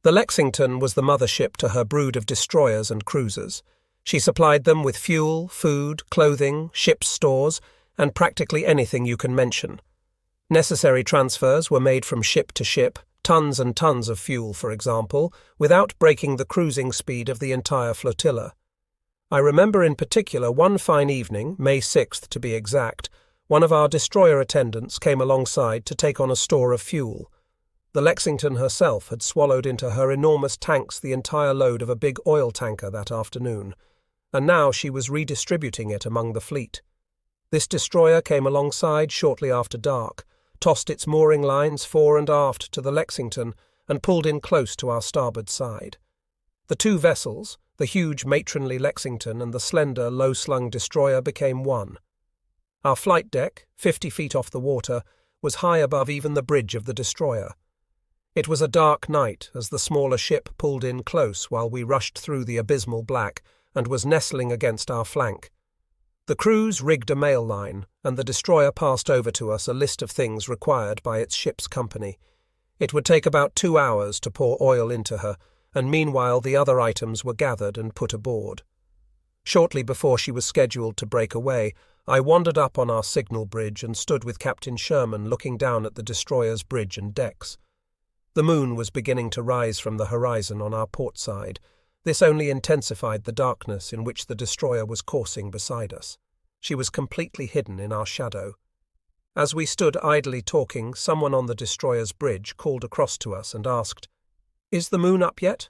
The Lexington was the mothership to her brood of destroyers and cruisers. She supplied them with fuel, food, clothing, ship's stores, and practically anything you can mention. Necessary transfers were made from ship to ship, tons and tons of fuel, for example, without breaking the cruising speed of the entire flotilla. I remember in particular one fine evening, May 6th to be exact, one of our destroyer attendants came alongside to take on a store of fuel. The Lexington herself had swallowed into her enormous tanks the entire load of a big oil tanker that afternoon, and now she was redistributing it among the fleet. This destroyer came alongside shortly after dark, tossed its mooring lines fore and aft to the Lexington, and pulled in close to our starboard side. The two vessels, the huge matronly Lexington and the slender, low-slung destroyer, became one. Our flight deck, 50 feet off the water, was high above even the bridge of the destroyer. It was a dark night as the smaller ship pulled in close while we rushed through the abysmal black and was nestling against our flank. The crews rigged a mail line, and the destroyer passed over to us a list of things required by its ship's company. It would take about 2 hours to pour oil into her, and meanwhile the other items were gathered and put aboard. Shortly before she was scheduled to break away, I wandered up on our signal bridge and stood with Captain Sherman looking down at the destroyer's bridge and decks. The moon was beginning to rise from the horizon on our port side. This only intensified the darkness in which the destroyer was coursing beside us. She was completely hidden in our shadow. As we stood idly talking, someone on the destroyer's bridge called across to us and asked, "Is the moon up yet?"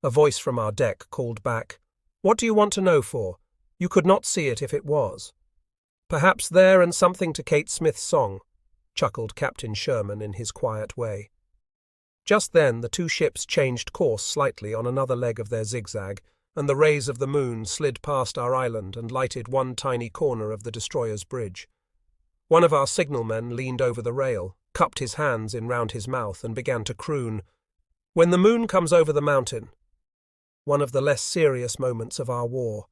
A voice from our deck called back, "What do you want to know for? You could not see it if it was." "Perhaps there and something to Kate Smith's song," chuckled Captain Sherman in his quiet way. Just then the two ships changed course slightly on another leg of their zigzag, and the rays of the moon slid past our island and lighted one tiny corner of the destroyer's bridge. One of our signalmen leaned over the rail, cupped his hands in round his mouth, and began to croon, "When the moon comes over the mountain." One of the less serious moments of our war.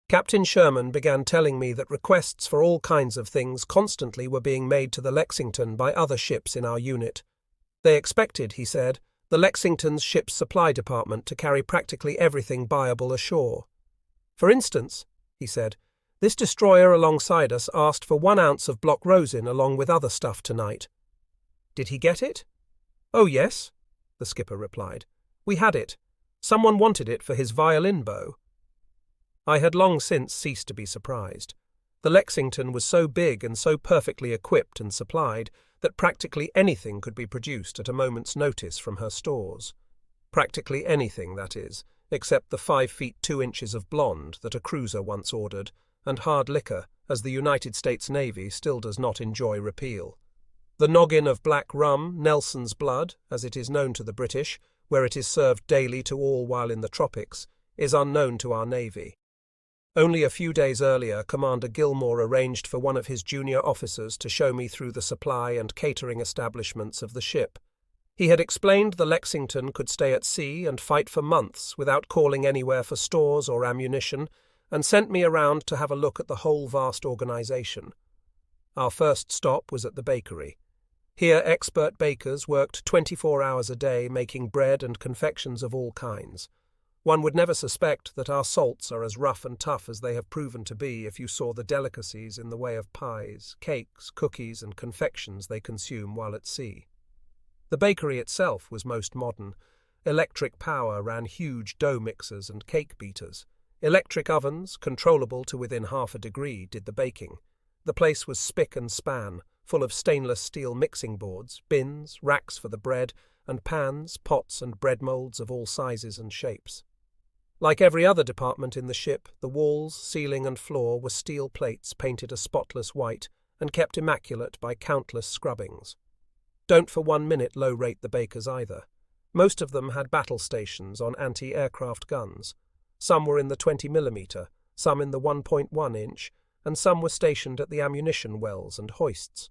Captain Sherman began telling me that requests for all kinds of things constantly were being made to the Lexington by other ships in our unit. They expected, he said, the Lexington's ship's supply department to carry practically everything buyable ashore. "For instance," he said, "this destroyer alongside us asked for 1 ounce of block rosin along with other stuff tonight." "Did he get it?" "Oh, yes," the skipper replied. "We had it. Someone wanted it for his violin bow." I had long since ceased to be surprised. The Lexington was so big and so perfectly equipped and supplied that practically anything could be produced at a moment's notice from her stores. Practically anything, that is, except the 5 feet 2 inches of blonde that a cruiser once ordered, and hard liquor, as the United States Navy still does not enjoy repeal. The noggin of black rum, Nelson's blood, as it is known to the British, where it is served daily to all while in the tropics, is unknown to our Navy. Only a few days earlier, Commander Gilmore arranged for one of his junior officers to show me through the supply and catering establishments of the ship. He had explained the Lexington could stay at sea and fight for months without calling anywhere for stores or ammunition, and sent me around to have a look at the whole vast organization. Our first stop was at the bakery. Here expert bakers worked 24 hours a day making bread and confections of all kinds. One would never suspect that our salts are as rough and tough as they have proven to be if you saw the delicacies in the way of pies, cakes, cookies, and confections they consume while at sea. The bakery itself was most modern. Electric power ran huge dough mixers and cake beaters. Electric ovens, controllable to within half a degree, did the baking. The place was spick and span, full of stainless steel mixing boards, bins, racks for the bread, and pans, pots, and bread moulds of all sizes and shapes. Like every other department in the ship, the walls, ceiling, and floor were steel plates painted a spotless white and kept immaculate by countless scrubbings. Don't for 1 minute low-rate the bakers either. Most of them had battle stations on anti-aircraft guns. Some were in the 20mm, some in the 1.1 inch, and some were stationed at the ammunition wells and hoists.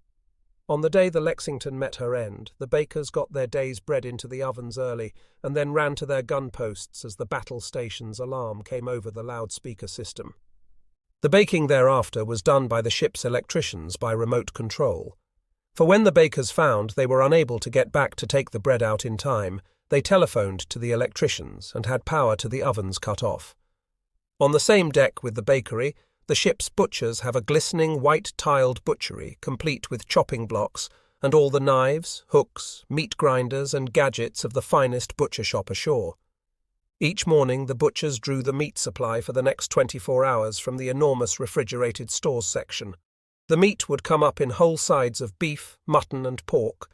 On the day the Lexington met her end, the bakers got their day's bread into the ovens early and then ran to their gun posts as the battle station's alarm came over the loudspeaker system. The baking thereafter was done by the ship's electricians by remote control. For when the bakers found they were unable to get back to take the bread out in time, they telephoned to the electricians and had power to the ovens cut off. On the same deck with the bakery, the ship's butchers have a glistening white-tiled butchery, complete with chopping blocks and all the knives, hooks, meat grinders and gadgets of the finest butcher shop ashore. Each morning the butchers drew the meat supply for the next 24 hours from the enormous refrigerated stores section. The meat would come up in whole sides of beef, mutton and pork.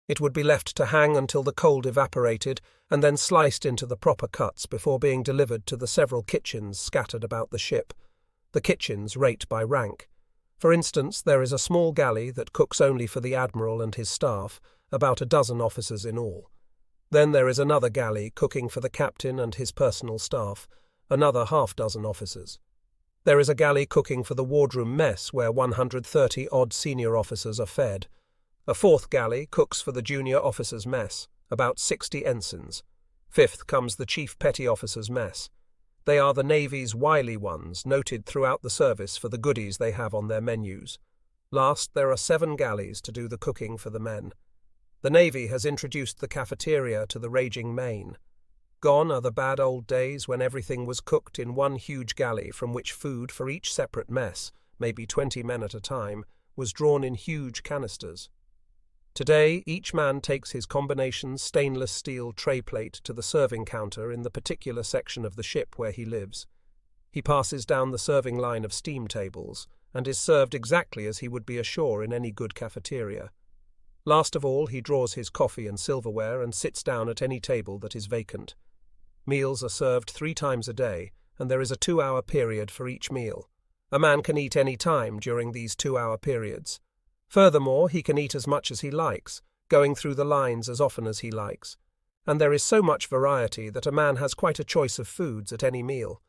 It would be left to hang until the cold evaporated and then sliced into the proper cuts before being delivered to the several kitchens scattered about the ship. The kitchens rate by rank. For instance, there is a small galley that cooks only for the admiral and his staff, about a dozen officers in all. Then there is another galley cooking for the captain and his personal staff, another half-dozen officers. There is a galley cooking for the wardroom mess where 130-odd senior officers are fed. A fourth galley cooks for the junior officers' mess, about 60 ensigns. Fifth comes the chief petty officers' mess. They are the Navy's wily ones, noted throughout the service for the goodies they have on their menus. Last, there are 7 galleys to do the cooking for the men. The Navy has introduced the cafeteria to the raging main. Gone are the bad old days when everything was cooked in one huge galley from which food for each separate mess, maybe 20 men at a time, was drawn in huge canisters. Today, each man takes his combination stainless steel tray plate to the serving counter in the particular section of the ship where he lives. He passes down the serving line of steam tables and is served exactly as he would be ashore in any good cafeteria. Last of all, he draws his coffee and silverware and sits down at any table that is vacant. Meals are served 3 times a day, and there is a 2-hour period for each meal. A man can eat any time during these 2-hour periods. Furthermore, he can eat as much as he likes, going through the lines as often as he likes. And there is so much variety that a man has quite a choice of foods at any meal.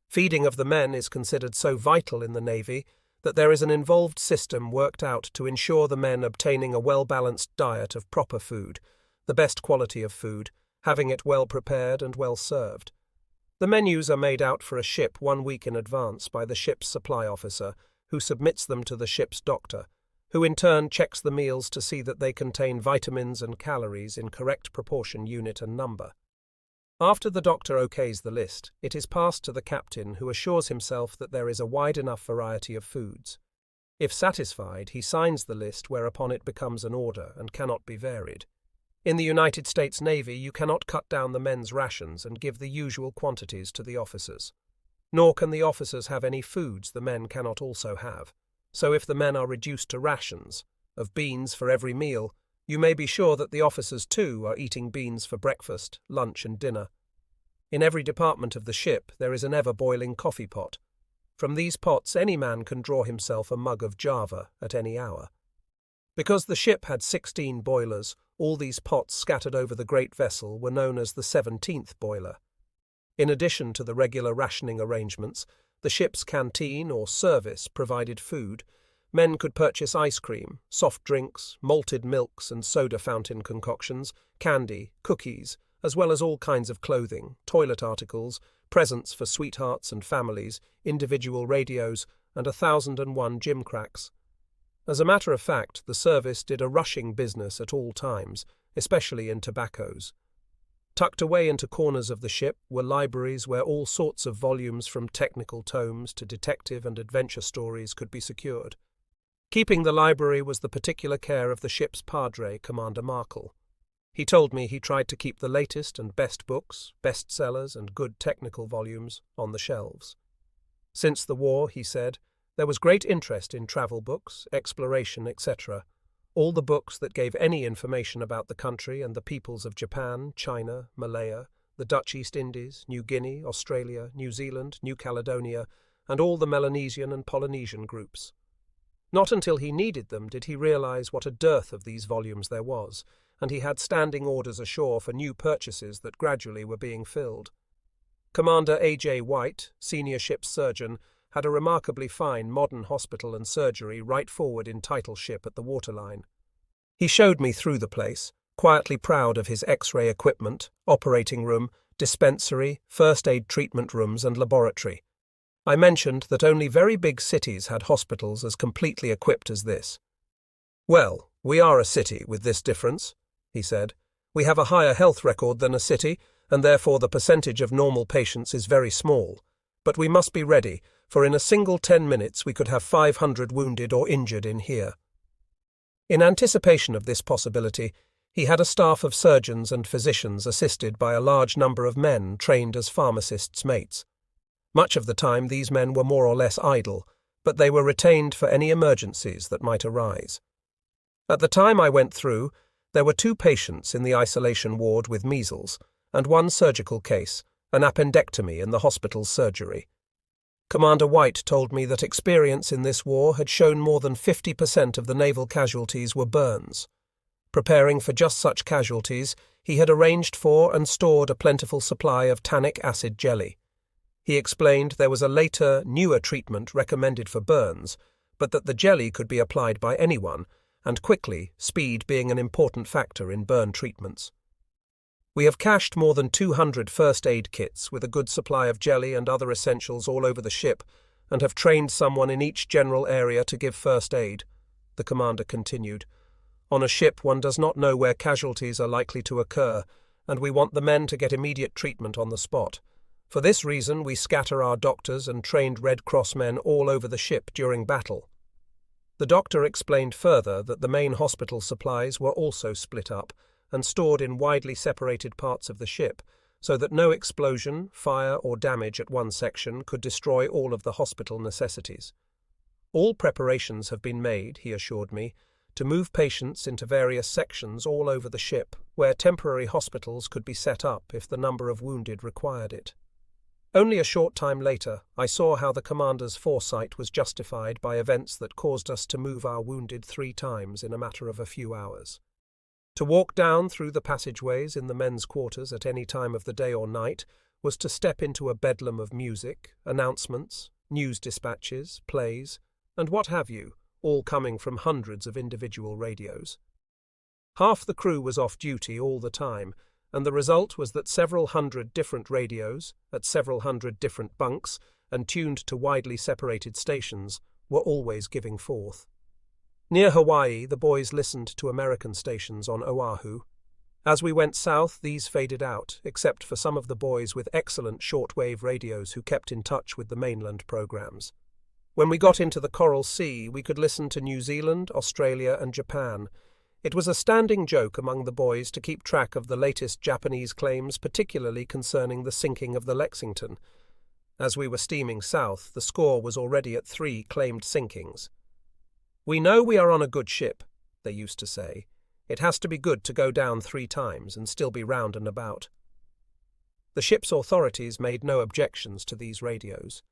Feeding of the men is considered so vital in the Navy that there is an involved system worked out to ensure the men obtaining a well-balanced diet of proper food, the best quality of food, having it well prepared and well served. The menus are made out for a ship 1 week in advance by the ship's supply officer, who submits them to the ship's doctor, who in turn checks the meals to see that they contain vitamins and calories in correct proportion, unit and number. After the doctor okays the list, it is passed to the captain, who assures himself that there is a wide enough variety of foods. If satisfied, he signs the list, whereupon it becomes an order and cannot be varied. In the United States Navy, you cannot cut down the men's rations and give the usual quantities to the officers. Nor can the officers have any foods the men cannot also have. So if the men are reduced to rations of beans for every meal, you may be sure that the officers too are eating beans for breakfast, lunch and dinner. In every department of the ship there is an ever-boiling coffee pot. From these pots any man can draw himself a mug of Java at any hour. Because the ship had 16 boilers, all these pots scattered over the great vessel were known as the 17th boiler. In addition to the regular rationing arrangements, the ship's canteen or service provided food. Men could purchase ice cream, soft drinks, malted milks and soda fountain concoctions, candy, cookies, as well as all kinds of clothing, toilet articles, presents for sweethearts and families, individual radios, and 1,001 gimcracks. As a matter of fact, the service did a rushing business at all times, especially in tobaccos. Tucked away into corners of the ship were libraries where all sorts of volumes from technical tomes to detective and adventure stories could be secured. Keeping the library was the particular care of the ship's padre, Commander Markle. He told me he tried to keep the latest and best books, bestsellers and good technical volumes on the shelves. Since the war, he said, there was great interest in travel books, exploration, etc., all the books that gave any information about the country and the peoples of Japan, China, Malaya, the Dutch East Indies, New Guinea, Australia, New Zealand, New Caledonia, and all the Melanesian and Polynesian groups. Not until he needed them did he realize what a dearth of these volumes there was, and he had standing orders ashore for new purchases that gradually were being filled. Commander A.J. White, senior ship's surgeon, had a remarkably fine modern hospital and surgery right forward in title ship at the waterline. He showed me through the place, quietly proud of his X-ray equipment, operating room, dispensary, first aid treatment rooms and laboratory. I mentioned that only very big cities had hospitals as completely equipped as this. "Well, we are a city with this difference," he said. We have a higher health record than a city, and therefore the percentage of normal patients is very small. But we must be ready, for in a single 10 minutes we could have 500 wounded or injured in here. In anticipation of this possibility, he had a staff of surgeons and physicians assisted by a large number of men trained as pharmacists' mates. Much of the time these men were more or less idle, but they were retained for any emergencies that might arise. At the time I went through, there were 2 patients in the isolation ward with measles, and 1 surgical case, an appendectomy in the hospital's surgery. Commander White told me that experience in this war had shown more than 50% of the naval casualties were burns. Preparing for just such casualties, he had arranged for and stored a plentiful supply of tannic acid jelly. He explained there was a later, newer treatment recommended for burns, but that the jelly could be applied by anyone, and quickly, speed being an important factor in burn treatments. We have cached more than 200 first aid kits with a good supply of jelly and other essentials all over the ship, and have trained someone in each general area to give first aid, the commander continued. On a ship one does not know where casualties are likely to occur, and we want the men to get immediate treatment on the spot. For this reason we scatter our doctors and trained Red Cross men all over the ship during battle. The doctor explained further that the main hospital supplies were also split up and stored in widely separated parts of the ship, so that no explosion, fire or damage at one section could destroy all of the hospital necessities. All preparations have been made, he assured me, to move patients into various sections all over the ship, where temporary hospitals could be set up if the number of wounded required it. Only a short time later, I saw how the commander's foresight was justified by events that caused us to move our wounded 3 times in a matter of a few hours. To walk down through the passageways in the men's quarters at any time of the day or night was to step into a bedlam of music, announcements, news dispatches, plays, and what have you, all coming from hundreds of individual radios. Half the crew was off duty all the time, and the result was that several hundred different radios, at several hundred different bunks, and tuned to widely separated stations, were always giving forth. Near Hawaii, the boys listened to American stations on Oahu. As we went south, these faded out, except for some of the boys with excellent shortwave radios who kept in touch with the mainland programs. When we got into the Coral Sea, we could listen to New Zealand, Australia, and Japan. It was a standing joke among the boys to keep track of the latest Japanese claims, particularly concerning the sinking of the Lexington. As we were steaming south, the score was already at 3 claimed sinkings. "We know we are on a good ship," they used to say. "It has to be good to go down 3 times and still be round and about." The ship's authorities made no objections to these radios.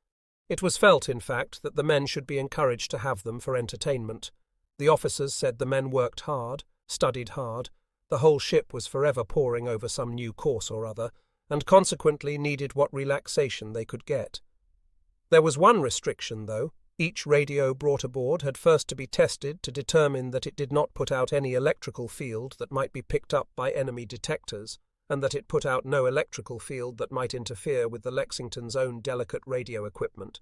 It was felt, in fact, that the men should be encouraged to have them for entertainment. The officers said the men worked hard, studied hard, the whole ship was forever poring over some new course or other, and consequently needed what relaxation they could get. There was one restriction, though. Each radio brought aboard had first to be tested to determine that it did not put out any electrical field that might be picked up by enemy detectors, and that it put out no electrical field that might interfere with the Lexington's own delicate radio equipment.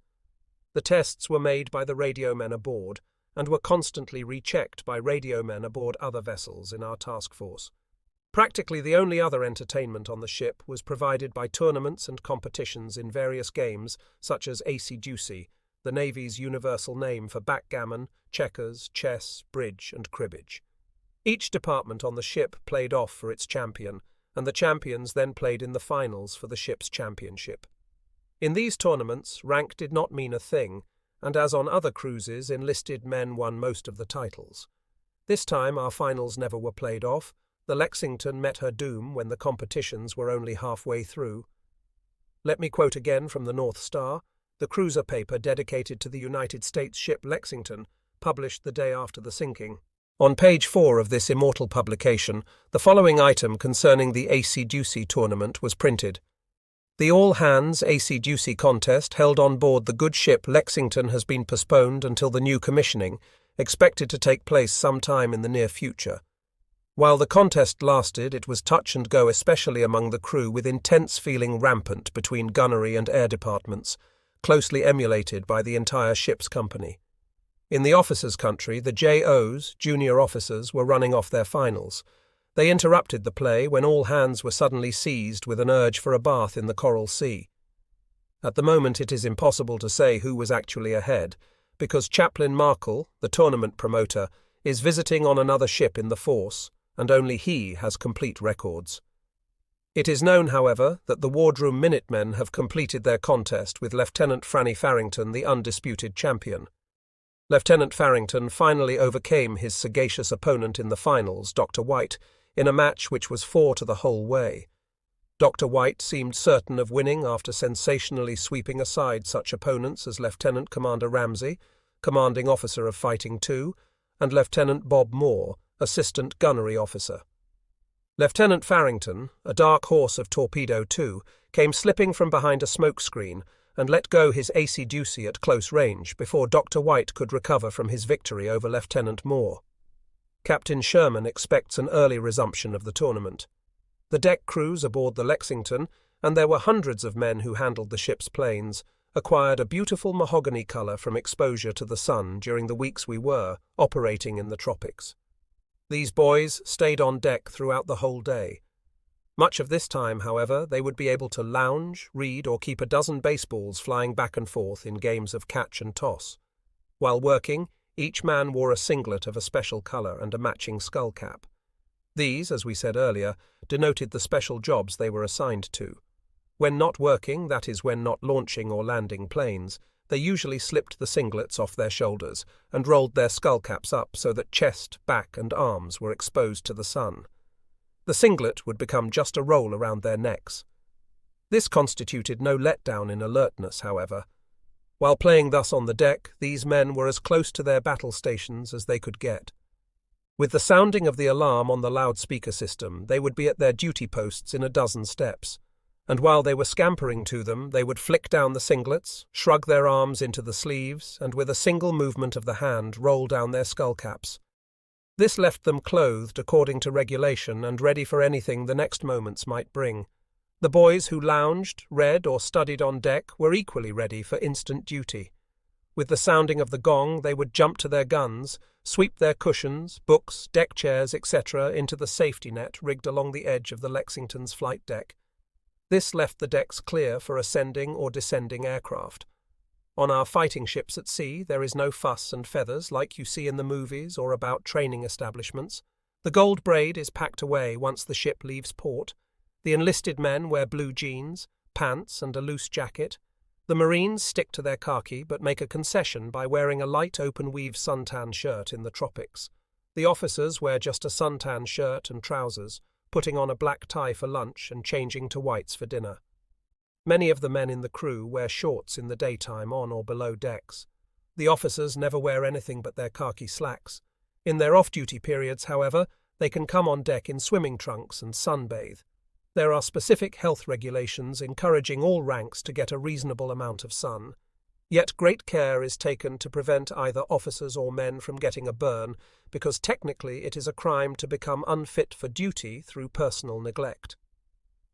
The tests were made by the radio men aboard, and were constantly rechecked by radio men aboard other vessels in our task force. Practically the only other entertainment on the ship was provided by tournaments and competitions in various games such as acey-deucey, the Navy's universal name for backgammon, checkers, chess, bridge, and cribbage. Each department on the ship played off for its champion, and the champions then played in the finals for the ship's championship. In these tournaments, rank did not mean a thing, and as on other cruises, enlisted men won most of the titles. This time our finals never were played off. The Lexington met her doom when the competitions were only halfway through. Let me quote again from the North Star, the cruiser paper dedicated to the United States ship Lexington, published the day after the sinking. On page 4 of this immortal publication, the following item concerning the acey-deucey tournament was printed. The all-hands acey-deucey contest held on board the good ship Lexington has been postponed until the new commissioning, expected to take place sometime in the near future. While the contest lasted, it was touch and go, especially among the crew, with intense feeling rampant between gunnery and air departments, closely emulated by the entire ship's company. In the officers' country, the JOs, junior officers, were running off their finals. They interrupted the play when all hands were suddenly seized with an urge for a bath in the Coral Sea. At the moment it is impossible to say who was actually ahead, because Chaplain Markle, the tournament promoter, is visiting on another ship in the force, and only he has complete records. It is known, however, that the Wardroom Minutemen have completed their contest with Lieutenant Franny Farrington, the undisputed champion. Lieutenant Farrington finally overcame his sagacious opponent in the finals, Dr. White, in a match which was 4 to the whole way. Dr. White seemed certain of winning after sensationally sweeping aside such opponents as Lieutenant Commander Ramsey, commanding officer of Fighting 2, and Lieutenant Bob Moore, assistant gunnery officer. Lieutenant Farrington, a dark horse of Torpedo 2, came slipping from behind a smoke screen and let go his acey-deucey at close range before Dr. White could recover from his victory over Lieutenant Moore. Captain Sherman expects an early resumption of the tournament. The deck crews aboard the Lexington, and there were hundreds of men who handled the ship's planes, acquired a beautiful mahogany colour from exposure to the sun during the weeks we were operating in the tropics. These boys stayed on deck throughout the whole day. Much of this time, however, they would be able to lounge, read, or keep a dozen baseballs flying back and forth in games of catch and toss. While working, each man wore a singlet of a special colour and a matching skull cap. These, as we said earlier, denoted the special jobs they were assigned to. When not working, that is, when not launching or landing planes, they usually slipped the singlets off their shoulders and rolled their skull caps up so that chest, back, and arms were exposed to the sun. The singlet would become just a roll around their necks. This constituted no letdown in alertness, however. While playing thus on the deck, these men were as close to their battle stations as they could get. With the sounding of the alarm on the loudspeaker system, they would be at their duty posts in a dozen steps, and while they were scampering to them, they would flick down the singlets, shrug their arms into the sleeves, and with a single movement of the hand roll down their skull caps. This left them clothed according to regulation and ready for anything the next moments might bring. The boys who lounged, read, or studied on deck were equally ready for instant duty. With the sounding of the gong, they would jump to their guns, sweep their cushions, books, deck chairs, etc. into the safety net rigged along the edge of the Lexington's flight deck. This left the decks clear for ascending or descending aircraft. On our fighting ships at sea, there is no fuss and feathers like you see in the movies or about training establishments. The gold braid is packed away once the ship leaves port. The enlisted men wear blue jeans, pants, and a loose jacket. The Marines stick to their khaki but make a concession by wearing a light open-weave suntan shirt in the tropics. The officers wear just a suntan shirt and trousers, putting on a black tie for lunch and changing to whites for dinner. Many of the men in the crew wear shorts in the daytime on or below decks. The officers never wear anything but their khaki slacks. In their off-duty periods, however, they can come on deck in swimming trunks and sunbathe. There are specific health regulations encouraging all ranks to get a reasonable amount of sun. Yet great care is taken to prevent either officers or men from getting a burn, because technically it is a crime to become unfit for duty through personal neglect.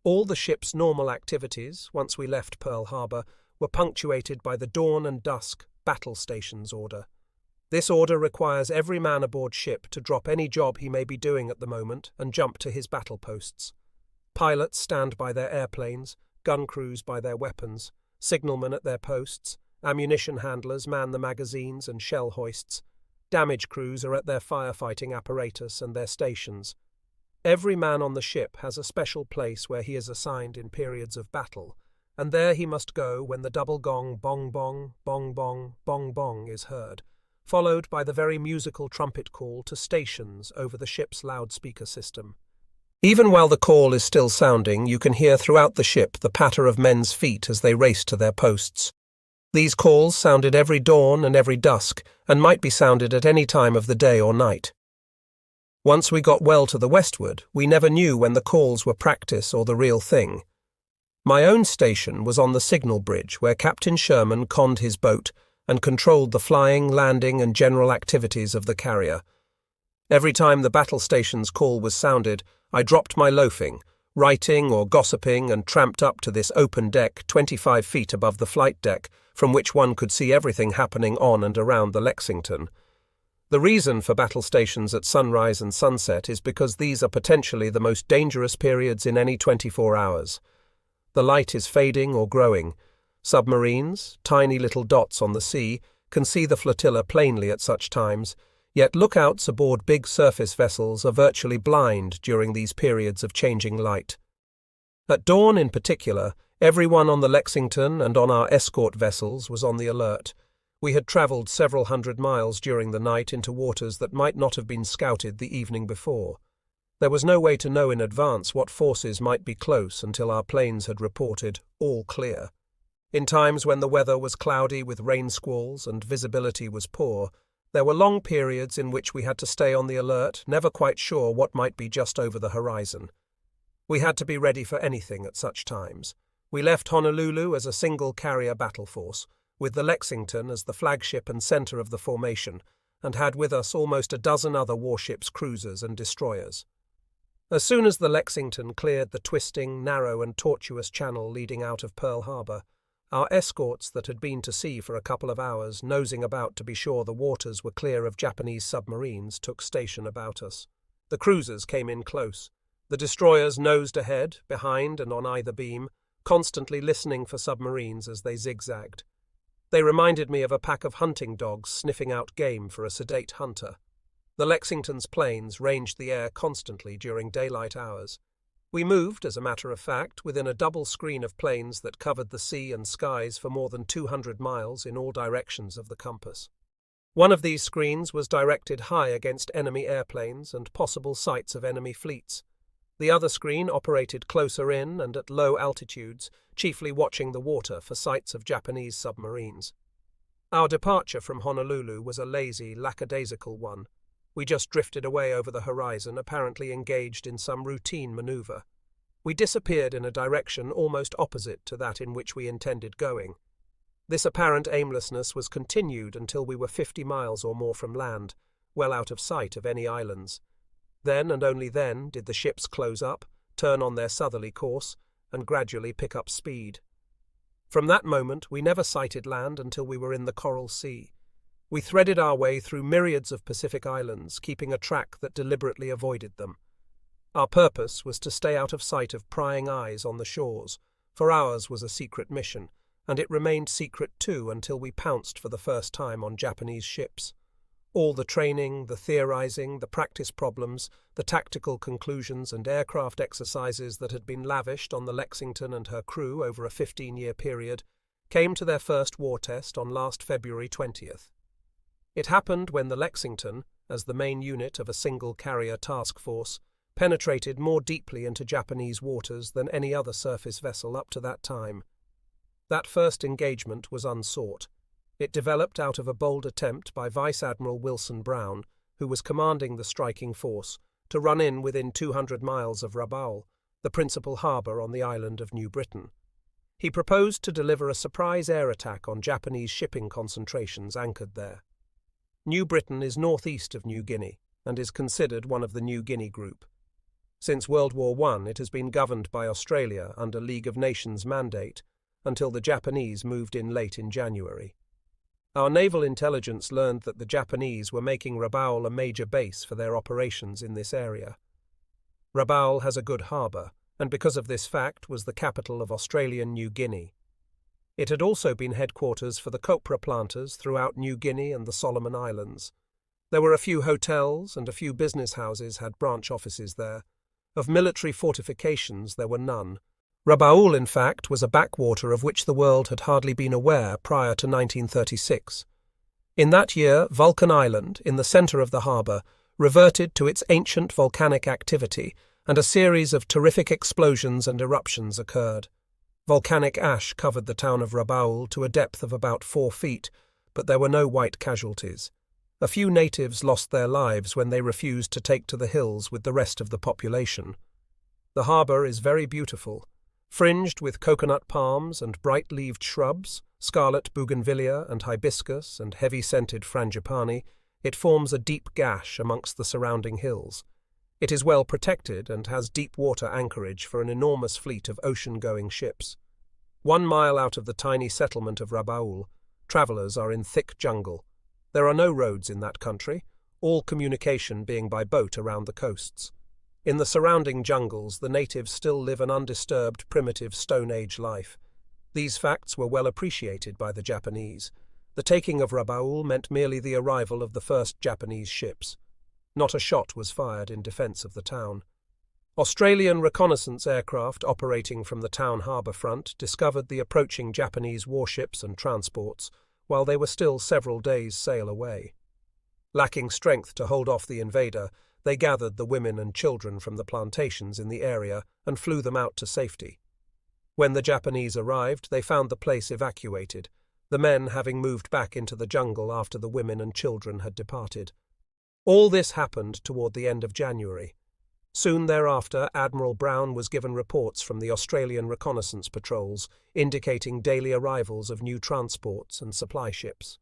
All the ship's normal activities, once we left Pearl Harbor, were punctuated by the dawn and dusk battle stations order. This order requires every man aboard ship to drop any job he may be doing at the moment and jump to his battle posts. Pilots stand by their airplanes, gun crews by their weapons, signalmen at their posts, ammunition handlers man the magazines and shell hoists, damage crews are at their firefighting apparatus and their stations. Every man on the ship has a special place where he is assigned in periods of battle, and there he must go when the double gong bong bong, bong bong, bong bong is heard, followed by the very musical trumpet call to stations over the ship's loudspeaker system. Even while the call is still sounding, you can hear throughout the ship the patter of men's feet as they race to their posts. These calls sounded every dawn and every dusk, and might be sounded at any time of the day or night. Once we got well to the westward, we never knew when the calls were practice or the real thing. My own station was on the signal bridge, where Captain Sherman conned his boat and controlled the flying, landing, and general activities of the carrier. Every time the battle station's call was sounded, I dropped my loafing, writing or gossiping, and tramped up to this open deck 25 feet above the flight deck, from which one could see everything happening on and around the Lexington. The reason for battle stations at sunrise and sunset is because these are potentially the most dangerous periods in any 24 hours. The light is fading or growing. Submarines, tiny little dots on the sea, can see the flotilla plainly at such times, yet lookouts aboard big surface vessels are virtually blind during these periods of changing light. At dawn in particular, everyone on the Lexington and on our escort vessels was on the alert. We had travelled several hundred miles during the night into waters that might not have been scouted the evening before. There was no way to know in advance what forces might be close until our planes had reported all clear. In times when the weather was cloudy with rain squalls and visibility was poor, there were long periods in which we had to stay on the alert, never quite sure what might be just over the horizon. We had to be ready for anything at such times. We left Honolulu as a single carrier battle force, with the Lexington as the flagship and centre of the formation, and had with us almost a dozen other warships, cruisers and destroyers. As soon as the Lexington cleared the twisting, narrow and tortuous channel leading out of Pearl Harbor, our escorts that had been to sea for a couple of hours, nosing about to be sure the waters were clear of Japanese submarines, took station about us. The cruisers came in close. The destroyers nosed ahead, behind and on either beam, constantly listening for submarines as they zigzagged. They reminded me of a pack of hunting dogs sniffing out game for a sedate hunter. The Lexington's planes ranged the air constantly during daylight hours. We moved, as a matter of fact, within a double screen of planes that covered the sea and skies for more than 200 miles in all directions of the compass. One of these screens was directed high against enemy airplanes and possible sights of enemy fleets. The other screen operated closer in and at low altitudes, chiefly watching the water for sights of Japanese submarines. Our departure from Honolulu was a lazy, lackadaisical one. We just drifted away over the horizon, apparently engaged in some routine maneuver. We disappeared in a direction almost opposite to that in which we intended going. This apparent aimlessness was continued until we were 50 miles or more from land, well out of sight of any islands. Then and only then did the ships close up, turn on their southerly course, and gradually pick up speed. From that moment we never sighted land until we were in the Coral Sea. We threaded our way through myriads of Pacific islands, keeping a track that deliberately avoided them. Our purpose was to stay out of sight of prying eyes on the shores, for ours was a secret mission, and it remained secret too until we pounced for the first time on Japanese ships. All the training, the theorizing, the practice problems, the tactical conclusions and aircraft exercises that had been lavished on the Lexington and her crew over a 15-year period came to their first war test on last February 20th. It happened when the Lexington, as the main unit of a single carrier task force, penetrated more deeply into Japanese waters than any other surface vessel up to that time. That first engagement was unsought. It developed out of a bold attempt by Vice Admiral Wilson Brown, who was commanding the striking force, to run in within 200 miles of Rabaul, the principal harbour on the island of New Britain. He proposed to deliver a surprise air attack on Japanese shipping concentrations anchored there. New Britain is northeast of New Guinea and is considered one of the New Guinea group. Since World War I, it has been governed by Australia under League of Nations mandate until the Japanese moved in late in January. Our naval intelligence learned that the Japanese were making Rabaul a major base for their operations in this area. Rabaul has a good harbour, and because of this fact was the capital of Australian New Guinea. It had also been headquarters for the copra planters throughout New Guinea and the Solomon Islands. There were a few hotels and a few business houses had branch offices there. Of military fortifications there were none. Rabaul, in fact, was a backwater of which the world had hardly been aware prior to 1936. In that year, Vulcan Island, in the centre of the harbour, reverted to its ancient volcanic activity, and a series of terrific explosions and eruptions occurred. Volcanic ash covered the town of Rabaul to a depth of about 4 feet, but there were no white casualties. A few natives lost their lives when they refused to take to the hills with the rest of the population. The harbour is very beautiful. Fringed with coconut palms and bright-leaved shrubs, scarlet bougainvillea and hibiscus and heavy-scented frangipani, it forms a deep gash amongst the surrounding hills. It is well protected and has deep water anchorage for an enormous fleet of ocean-going ships. 1 mile out of the tiny settlement of Rabaul, travellers are in thick jungle. There are no roads in that country, all communication being by boat around the coasts. In the surrounding jungles, the natives still live an undisturbed, primitive Stone Age life. These facts were well appreciated by the Japanese. The taking of Rabaul meant merely the arrival of the first Japanese ships. Not a shot was fired in defence of the town. Australian reconnaissance aircraft operating from the town harbour front discovered the approaching Japanese warships and transports, while they were still several days' sail away. Lacking strength to hold off the invader, they gathered the women and children from the plantations in the area and flew them out to safety. When the Japanese arrived, they found the place evacuated, the men having moved back into the jungle after the women and children had departed. All this happened toward the end of January. Soon thereafter, Admiral Brown was given reports from the Australian reconnaissance patrols indicating daily arrivals of new transports and supply ships.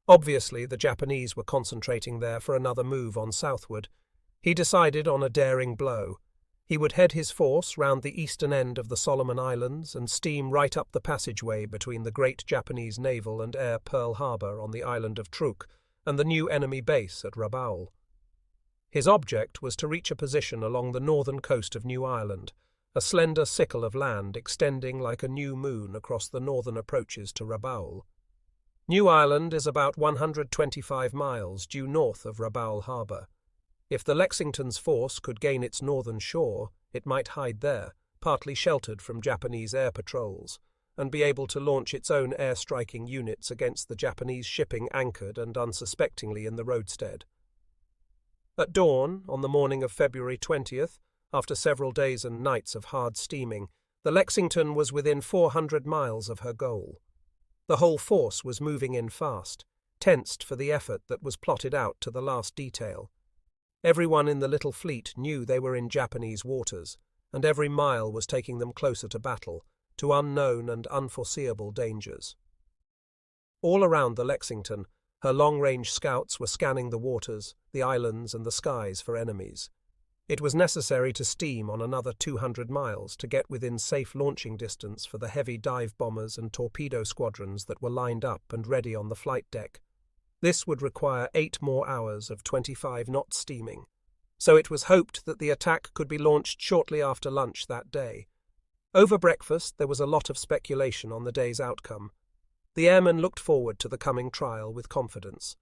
Obviously, the Japanese were concentrating there for another move on southward. He decided on a daring blow. He would head his force round the eastern end of the Solomon Islands and steam right up the passageway between the great Japanese naval and air Pearl Harbor on the island of Truk and the new enemy base at Rabaul. His object was to reach a position along the northern coast of New Ireland, a slender sickle of land extending like a new moon across the northern approaches to Rabaul. New Ireland is about 125 miles due north of Rabaul Harbour. If the Lexington's force could gain its northern shore, it might hide there, partly sheltered from Japanese air patrols, and be able to launch its own air-striking units against the Japanese shipping anchored and unsuspectingly in the roadstead. At dawn, on the morning of February 20th, after several days and nights of hard steaming, the Lexington was within 400 miles of her goal. The whole force was moving in fast, tensed for the effort that was plotted out to the last detail. Everyone in the little fleet knew they were in Japanese waters, and every mile was taking them closer to battle, to unknown and unforeseeable dangers. All around the Lexington, her long-range scouts were scanning the waters, the islands, and the skies for enemies. It was necessary to steam on another 200 miles to get within safe launching distance for the heavy dive bombers and torpedo squadrons that were lined up and ready on the flight deck. This would require 8 more hours of 25-knot steaming, so it was hoped that the attack could be launched shortly after lunch that day. Over breakfast, there was a lot of speculation on the day's outcome. The airmen looked forward to the coming trial with confidence.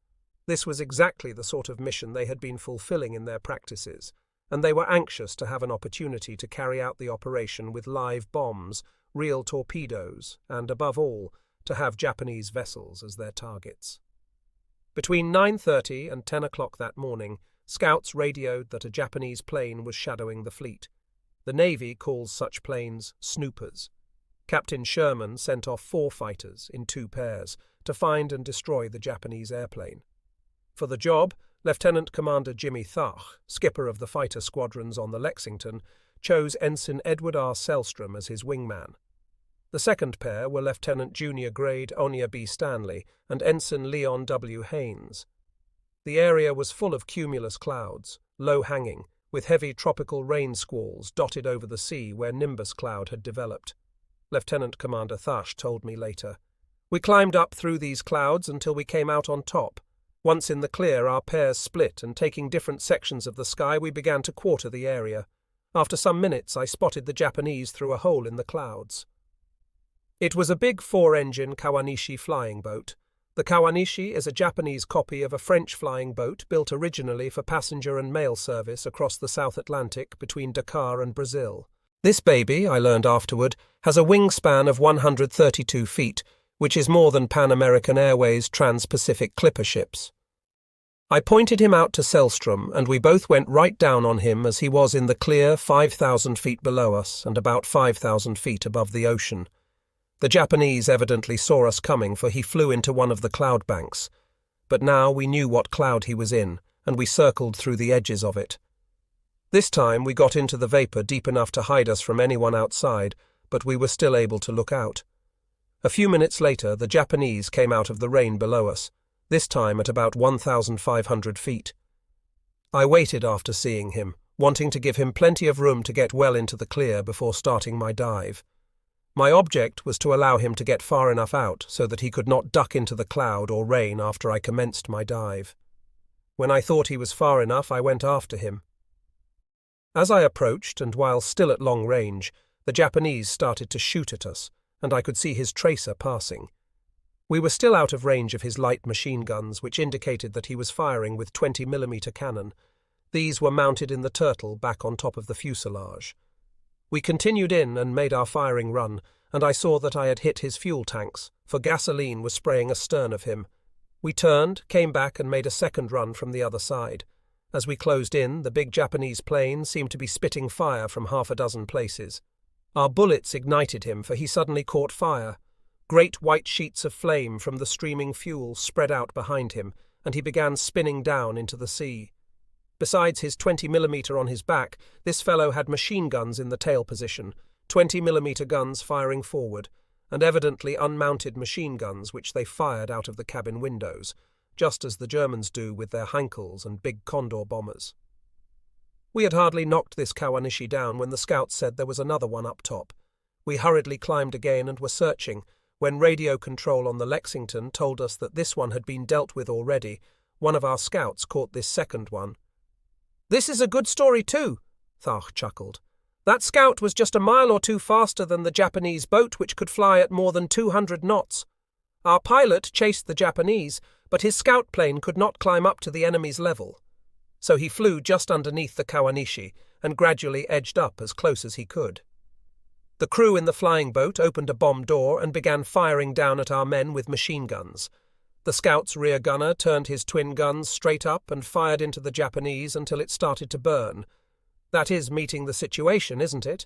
This was exactly the sort of mission they had been fulfilling in their practices, and they were anxious to have an opportunity to carry out the operation with live bombs, real torpedoes, and, above all, to have Japanese vessels as their targets. Between 9:30 and 10 o'clock that morning, scouts radioed that a Japanese plane was shadowing the fleet. The Navy calls such planes snoopers. Captain Sherman sent off 4 fighters in 2 pairs to find and destroy the Japanese airplane. For the job, Lieutenant Commander Jimmy Thach, skipper of the fighter squadrons on the Lexington, chose Ensign Edward R. Selstrom as his wingman. The second pair were Lieutenant Junior Grade Onya B. Stanley and Ensign Leon W. Haynes. The area was full of cumulus clouds, low-hanging, with heavy tropical rain squalls dotted over the sea where nimbus cloud had developed. Lieutenant Commander Thach told me later. We climbed up through these clouds until we came out on top. Once in the clear, our pairs split, and taking different sections of the sky, we began to quarter the area. After some minutes, I spotted the Japanese through a hole in the clouds. It was a big 4-engine Kawanishi flying boat. The Kawanishi is a Japanese copy of a French flying boat built originally for passenger and mail service across the South Atlantic between Dakar and Brazil. This baby, I learned afterward, has a wingspan of 132 feet, which is more than Pan American Airways Trans-Pacific Clipper ships. I pointed him out to Selstrom, and we both went right down on him as he was in the clear 5,000 feet below us and about 5,000 feet above the ocean. The Japanese evidently saw us coming, for he flew into one of the cloud banks. But now we knew what cloud he was in, and we circled through the edges of it. This time we got into the vapour deep enough to hide us from anyone outside, but we were still able to look out. A few minutes later, the Japanese came out of the rain below us, this time at about 1,500 feet. I waited after seeing him, wanting to give him plenty of room to get well into the clear before starting my dive. My object was to allow him to get far enough out so that he could not duck into the cloud or rain after I commenced my dive. When I thought he was far enough, I went after him. As I approached, and while still at long range, the Japanese started to shoot at us, and I could see his tracer passing. We were still out of range of his light machine guns, which indicated that he was firing with 20mm cannon. These were mounted in the turtle back on top of the fuselage. We continued in and made our firing run, and I saw that I had hit his fuel tanks, for gasoline was spraying astern of him. We turned, came back and made a second run from the other side. As we closed in, the big Japanese plane seemed to be spitting fire from half a dozen places. Our bullets ignited him, for he suddenly caught fire. Great white sheets of flame from the streaming fuel spread out behind him, and he began spinning down into the sea. Besides his 20mm on his back, this fellow had machine guns in the tail position, 20mm guns firing forward, and evidently unmounted machine guns which they fired out of the cabin windows, just as the Germans do with their Heinkels and big Condor bombers. We had hardly knocked this Kawanishi down when the scouts said there was another one up top. We hurriedly climbed again and were searching, when radio control on the Lexington told us that this one had been dealt with already. One of our scouts caught this second one. "This is a good story too," Thach chuckled. "That scout was just a mile or two faster than the Japanese boat, which could fly at more than 200 knots. Our pilot chased the Japanese, but his scout plane could not climb up to the enemy's level. So he flew just underneath the Kawanishi and gradually edged up as close as he could. The crew in the flying boat opened a bomb door and began firing down at our men with machine guns. The scout's rear gunner turned his twin guns straight up and fired into the Japanese until it started to burn. That is meeting the situation, isn't it?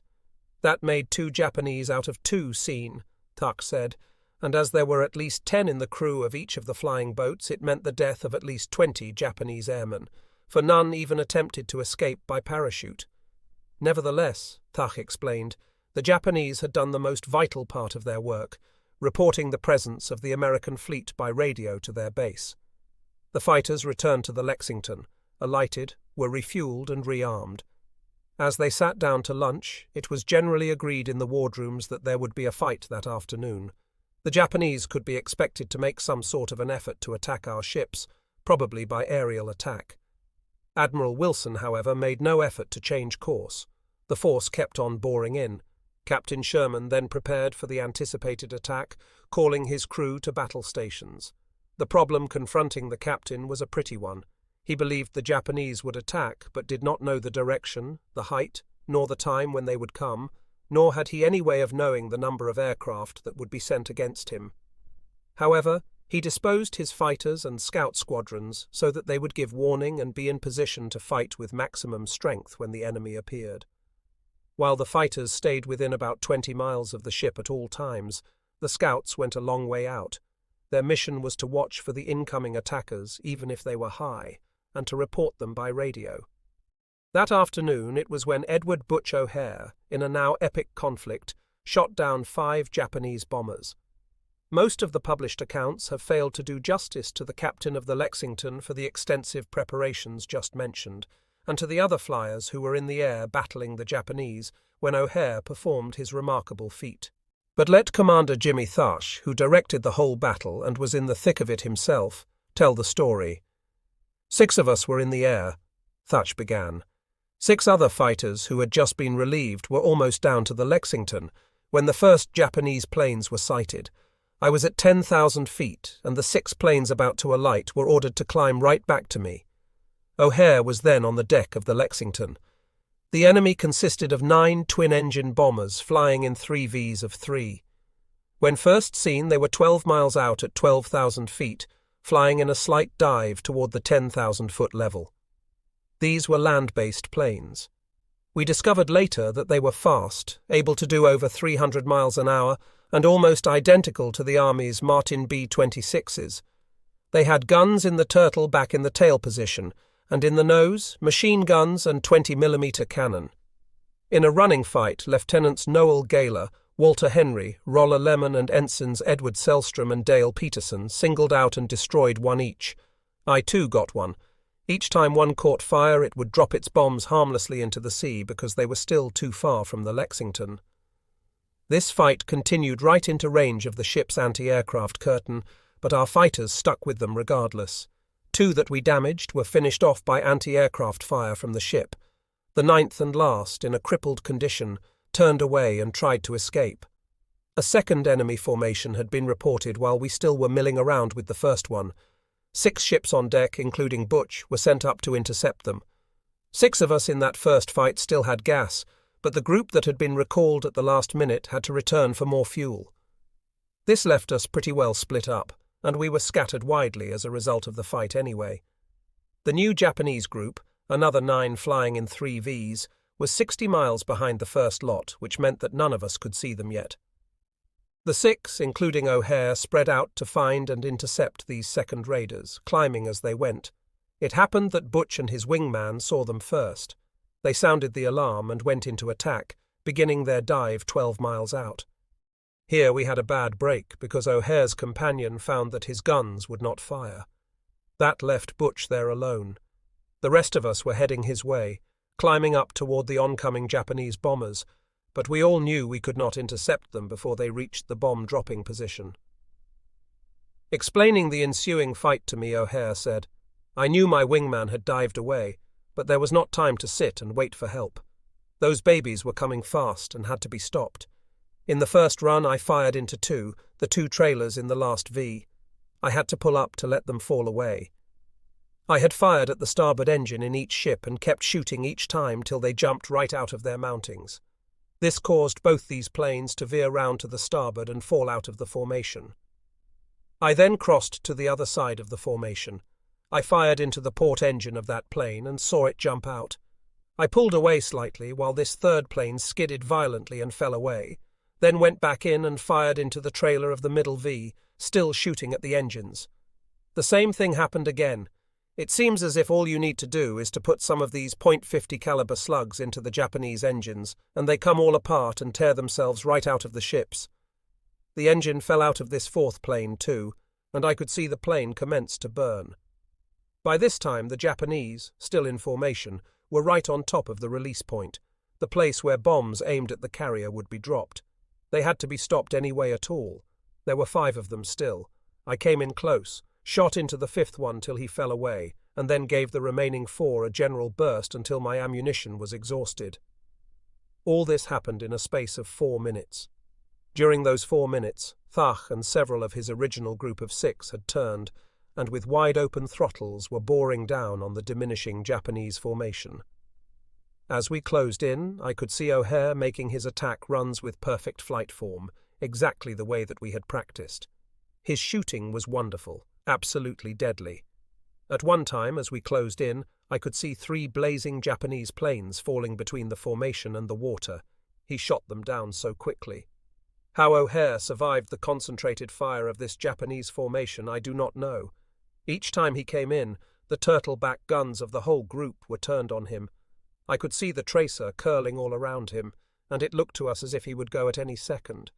That made 2 Japanese out of 2 seen, Thach said, and as there were at least 10 in the crew of each of the flying boats, it meant the death of at least 20 Japanese airmen, for none even attempted to escape by parachute. Nevertheless, Thach explained, the Japanese had done the most vital part of their work, reporting the presence of the American fleet by radio to their base. The fighters returned to the Lexington, alighted, were refueled and rearmed. As they sat down to lunch, it was generally agreed in the wardrooms that there would be a fight that afternoon. The Japanese could be expected to make some sort of an effort to attack our ships, probably by aerial attack. Admiral Wilson, however, made no effort to change course. The force kept on boring in. Captain Sherman then prepared for the anticipated attack, calling his crew to battle stations. The problem confronting the captain was a pretty one. He believed the Japanese would attack, but did not know the direction, the height, nor the time when they would come, nor had he any way of knowing the number of aircraft that would be sent against him. However, he disposed his fighters and scout squadrons so that they would give warning and be in position to fight with maximum strength when the enemy appeared. While the fighters stayed within about 20 miles of the ship at all times, the scouts went a long way out. Their mission was to watch for the incoming attackers, even if they were high, and to report them by radio. That afternoon it was when Edward Butch O'Hare, in a now epic conflict, shot down 5 Japanese bombers. Most of the published accounts have failed to do justice to the captain of the Lexington for the extensive preparations just mentioned, and to the other flyers who were in the air battling the Japanese when O'Hare performed his remarkable feat. But let Commander Jimmy Thach, who directed the whole battle and was in the thick of it himself, tell the story. 6 of us were in the air, Thach began. 6 other fighters who had just been relieved were almost down to the Lexington when the first Japanese planes were sighted. I was at 10,000 feet, and the 6 planes about to alight were ordered to climb right back to me. O'Hare was then on the deck of the Lexington. The enemy consisted of 9 twin-engine bombers flying in 3Vs of 3. When first seen, they were 12 miles out at 12,000 feet, flying in a slight dive toward the 10,000-foot level. These were land-based planes. We discovered later that they were fast, able to do over 300 miles an hour, and almost identical to the Army's Martin B-26s. They had guns in the turtle back in the tail position, and in the nose, machine guns and 20mm cannon. In a running fight, Lieutenants Noel Gaylor, Walter Henry, Roller Lemon and Ensigns Edward Selstrom and Dale Peterson singled out and destroyed one each. I too got one. Each time one caught fire, it would drop its bombs harmlessly into the sea because they were still too far from the Lexington. This fight continued right into range of the ship's anti-aircraft curtain, but our fighters stuck with them regardless. 2 that we damaged were finished off by anti-aircraft fire from the ship. The 9th and last, in a crippled condition, turned away and tried to escape. A second enemy formation had been reported while we still were milling around with the first one. 6 ships on deck, including Butch, were sent up to intercept them. 6 of us in that first fight still had gas, but the group that had been recalled at the last minute had to return for more fuel. This left us pretty well split up, and we were scattered widely as a result of the fight anyway. The new Japanese group, another 9 flying in 3 Vs, was 60 miles behind the first lot, which meant that none of us could see them yet. The 6, including O'Hare, spread out to find and intercept these second raiders, climbing as they went. It happened that Butch and his wingman saw them first. They sounded the alarm and went into attack, beginning their dive 12 miles out. Here we had a bad break because O'Hare's companion found that his guns would not fire. That left Butch there alone. The rest of us were heading his way, climbing up toward the oncoming Japanese bombers, but we all knew we could not intercept them before they reached the bomb-dropping position. Explaining the ensuing fight to me, O'Hare said, "I knew my wingman had dived away, but there was not time to sit and wait for help. Those babies were coming fast and had to be stopped. In the first run I fired into 2, the 2 trailers in the last V. I had to pull up to let them fall away. I had fired at the starboard engine in each ship and kept shooting each time till they jumped right out of their mountings. This caused both these planes to veer round to the starboard and fall out of the formation. I then crossed to the other side of the formation. I fired into the port engine of that plane and saw it jump out. I pulled away slightly while this third plane skidded violently and fell away, then went back in and fired into the trailer of the middle V, still shooting at the engines. The same thing happened again. It seems as if all you need to do is to put some of these .50 caliber slugs into the Japanese engines, and they come all apart and tear themselves right out of the ships. The engine fell out of this fourth plane too, and I could see the plane commence to burn. By this time the Japanese, still in formation, were right on top of the release point, the place where bombs aimed at the carrier would be dropped. They had to be stopped any way at all. There were 5 of them still. I came in close, shot into the 5th one till he fell away, and then gave the remaining 4 a general burst until my ammunition was exhausted. All this happened in a space of 4 minutes. During those 4 minutes, Thach and several of his original group of 6 had turned, and with wide-open throttles were boring down on the diminishing Japanese formation. As we closed in, I could see O'Hare making his attack runs with perfect flight form, exactly the way that we had practiced. His shooting was wonderful, absolutely deadly. At one time, as we closed in, I could see 3 blazing Japanese planes falling between the formation and the water. He shot them down so quickly. How O'Hare survived the concentrated fire of this Japanese formation I do not know. Each time he came in, the turtle-back guns of the whole group were turned on him. I could see the tracer curling all around him, and it looked to us as if he would go at any second.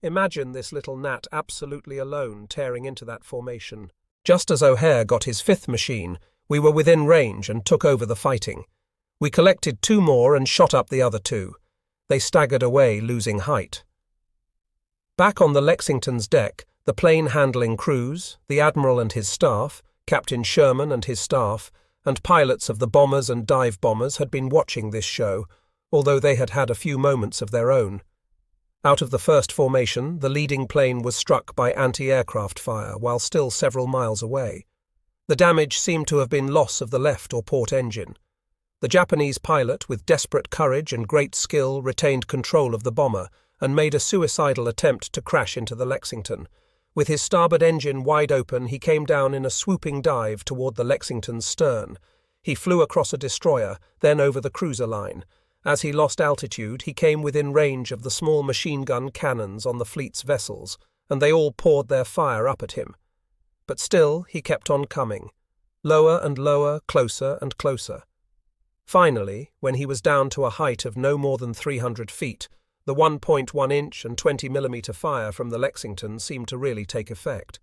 Imagine this little gnat absolutely alone tearing into that formation. Just as O'Hare got his 5th machine, we were within range and took over the fighting. We collected 2 more and shot up the other 2. They staggered away, losing height. Back on the Lexington's deck, the plane-handling crews, the Admiral and his staff, Captain Sherman and his staff, and pilots of the bombers and dive bombers had been watching this show, although they had had a few moments of their own. Out of the first formation, the leading plane was struck by anti-aircraft fire while still several miles away. The damage seemed to have been loss of the left or port engine. The Japanese pilot, with desperate courage and great skill, retained control of the bomber and made a suicidal attempt to crash into the Lexington. With his starboard engine wide open, he came down in a swooping dive toward the Lexington's stern. He flew across a destroyer, then over the cruiser line. As he lost altitude, he came within range of the small machine gun cannons on the fleet's vessels, and they all poured their fire up at him. But still, he kept on coming. Lower and lower, closer and closer. Finally, when he was down to a height of no more than 300 feet, the 1.1-inch and 20mm fire from the Lexington seemed to really take effect.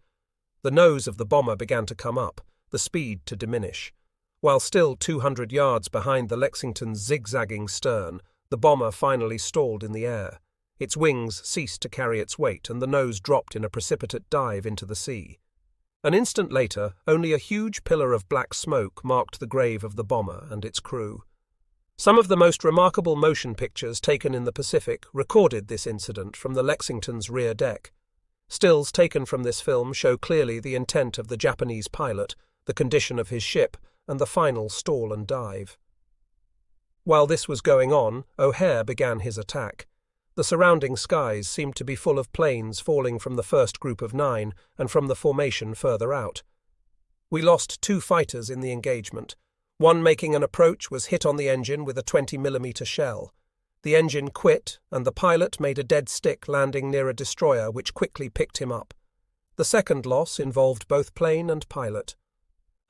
The nose of the bomber began to come up, the speed to diminish. While still 200 yards behind the Lexington's zigzagging stern, the bomber finally stalled in the air. Its wings ceased to carry its weight, and the nose dropped in a precipitate dive into the sea. An instant later, only a huge pillar of black smoke marked the grave of the bomber and its crew. Some of the most remarkable motion pictures taken in the Pacific recorded this incident from the Lexington's rear deck. Stills taken from this film show clearly the intent of the Japanese pilot, the condition of his ship, and the final stall and dive. While this was going on, O'Hare began his attack. The surrounding skies seemed to be full of planes falling from the first group of 9 and from the formation further out. We lost 2 fighters in the engagement. One making an approach was hit on the engine with a 20mm shell. The engine quit, and the pilot made a dead stick landing near a destroyer which quickly picked him up. The second loss involved both plane and pilot.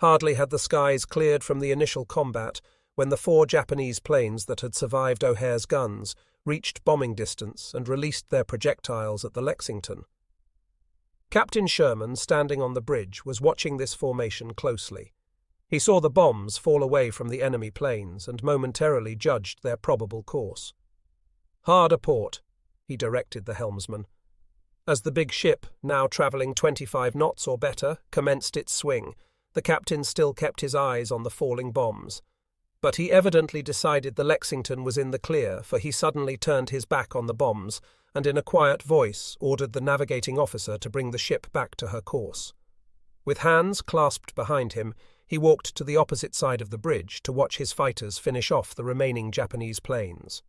Hardly had the skies cleared from the initial combat when the 4 Japanese planes that had survived O'Hare's guns reached bombing distance and released their projectiles at the Lexington. Captain Sherman, standing on the bridge, was watching this formation closely. He saw the bombs fall away from the enemy planes and momentarily judged their probable course. "Hard a port," he directed the helmsman. As the big ship, now travelling 25 knots or better, commenced its swing, the captain still kept his eyes on the falling bombs. But he evidently decided the Lexington was in the clear, for he suddenly turned his back on the bombs and in a quiet voice ordered the navigating officer to bring the ship back to her course. With hands clasped behind him, he walked to the opposite side of the bridge to watch his fighters finish off the remaining Japanese planes.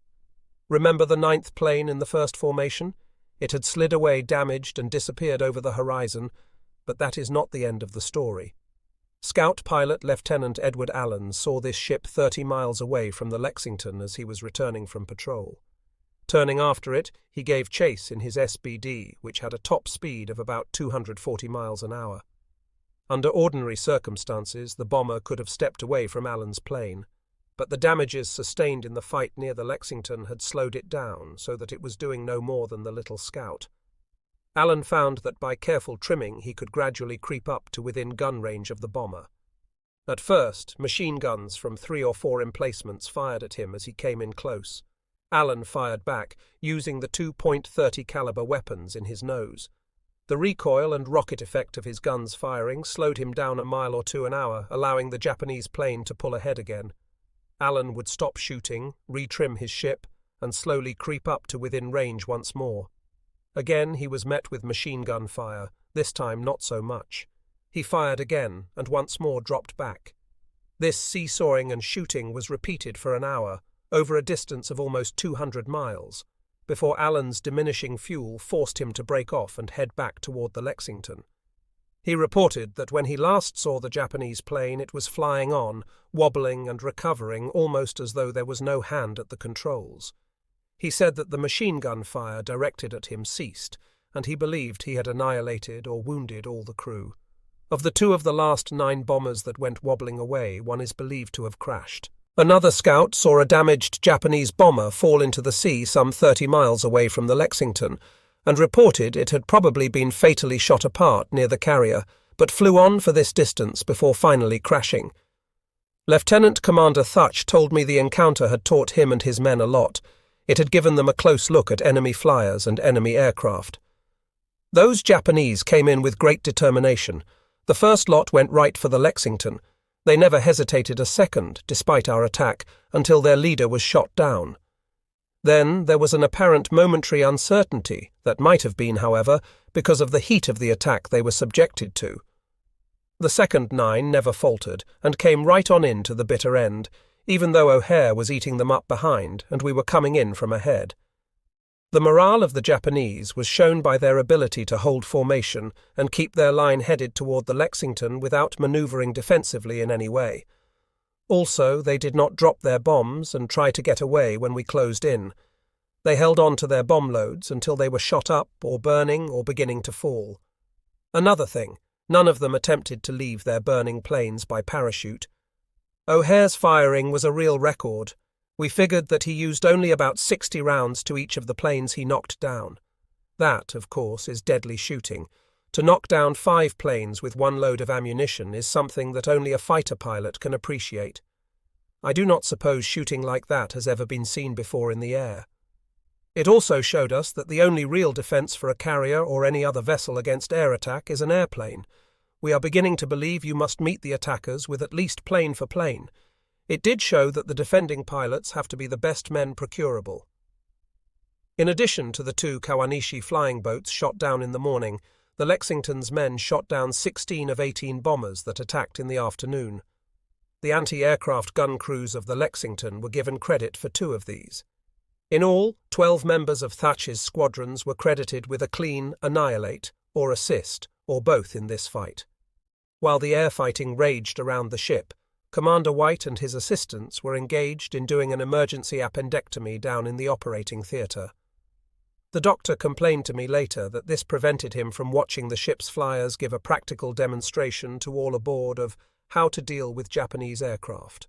Remember the 9th plane in the first formation? It had slid away damaged and disappeared over the horizon, but that is not the end of the story. Scout pilot Lieutenant Edward Allen saw this ship 30 miles away from the Lexington as he was returning from patrol. Turning after it, he gave chase in his SBD, which had a top speed of about 240 miles an hour. Under ordinary circumstances, the bomber could have stepped away from Allen's plane, but the damages sustained in the fight near the Lexington had slowed it down so that it was doing no more than the little scout. Allen found that by careful trimming he could gradually creep up to within gun range of the bomber. At first, machine guns from 3 or 4 emplacements fired at him as he came in close. Allen fired back, using the 2.30 caliber weapons in his nose. The recoil and rocket effect of his guns firing slowed him down a mile or 2 an hour, allowing the Japanese plane to pull ahead again. Allen would stop shooting, retrim his ship, and slowly creep up to within range once more. Again he was met with machine gun fire, this time not so much. He fired again, and once more dropped back. This seesawing and shooting was repeated for an hour, over a distance of almost 200 miles, before Allen's diminishing fuel forced him to break off and head back toward the Lexington. He reported that when he last saw the Japanese plane it was flying on, wobbling and recovering almost as though there was no hand at the controls. He said that the machine gun fire directed at him ceased, and he believed he had annihilated or wounded all the crew. Of the 2 of the last 9 bombers that went wobbling away, one is believed to have crashed. Another scout saw a damaged Japanese bomber fall into the sea some 30 miles away from the Lexington, and reported it had probably been fatally shot apart near the carrier, but flew on for this distance before finally crashing. Lieutenant Commander Thutch told me the encounter had taught him and his men a lot. It had given them a close look at enemy flyers and enemy aircraft. Those Japanese came in with great determination. The first lot went right for the Lexington. They never hesitated a second, despite our attack, until their leader was shot down. Then there was an apparent momentary uncertainty that might have been, however, because of the heat of the attack they were subjected to. The second 9 never faltered and came right on in to the bitter end, even though O'Hare was eating them up behind and we were coming in from ahead. The morale of the Japanese was shown by their ability to hold formation and keep their line headed toward the Lexington without manoeuvring defensively in any way. Also, they did not drop their bombs and try to get away when we closed in. They held on to their bomb loads until they were shot up or burning or beginning to fall. Another thing, none of them attempted to leave their burning planes by parachute. O'Hare's firing was a real record. We figured that he used only about 60 rounds to each of the planes he knocked down. That, of course, is deadly shooting. To knock down 5 planes with 1 load of ammunition is something that only a fighter pilot can appreciate. I do not suppose shooting like that has ever been seen before in the air. It also showed us that the only real defense for a carrier or any other vessel against air attack is an airplane. We are beginning to believe you must meet the attackers with at least plane for plane. It did show that the defending pilots have to be the best men procurable. In addition to the 2 Kawanishi flying boats shot down in the morning, the Lexington's men shot down 16 of 18 bombers that attacked in the afternoon. The anti-aircraft gun crews of the Lexington were given credit for 2 of these. In all, 12 members of Thatch's squadrons were credited with a clean annihilate or assist, or both in this fight. While the air fighting raged around the ship, Commander White and his assistants were engaged in doing an emergency appendectomy down in the operating theatre. The doctor complained to me later that this prevented him from watching the ship's flyers give a practical demonstration to all aboard of how to deal with Japanese aircraft.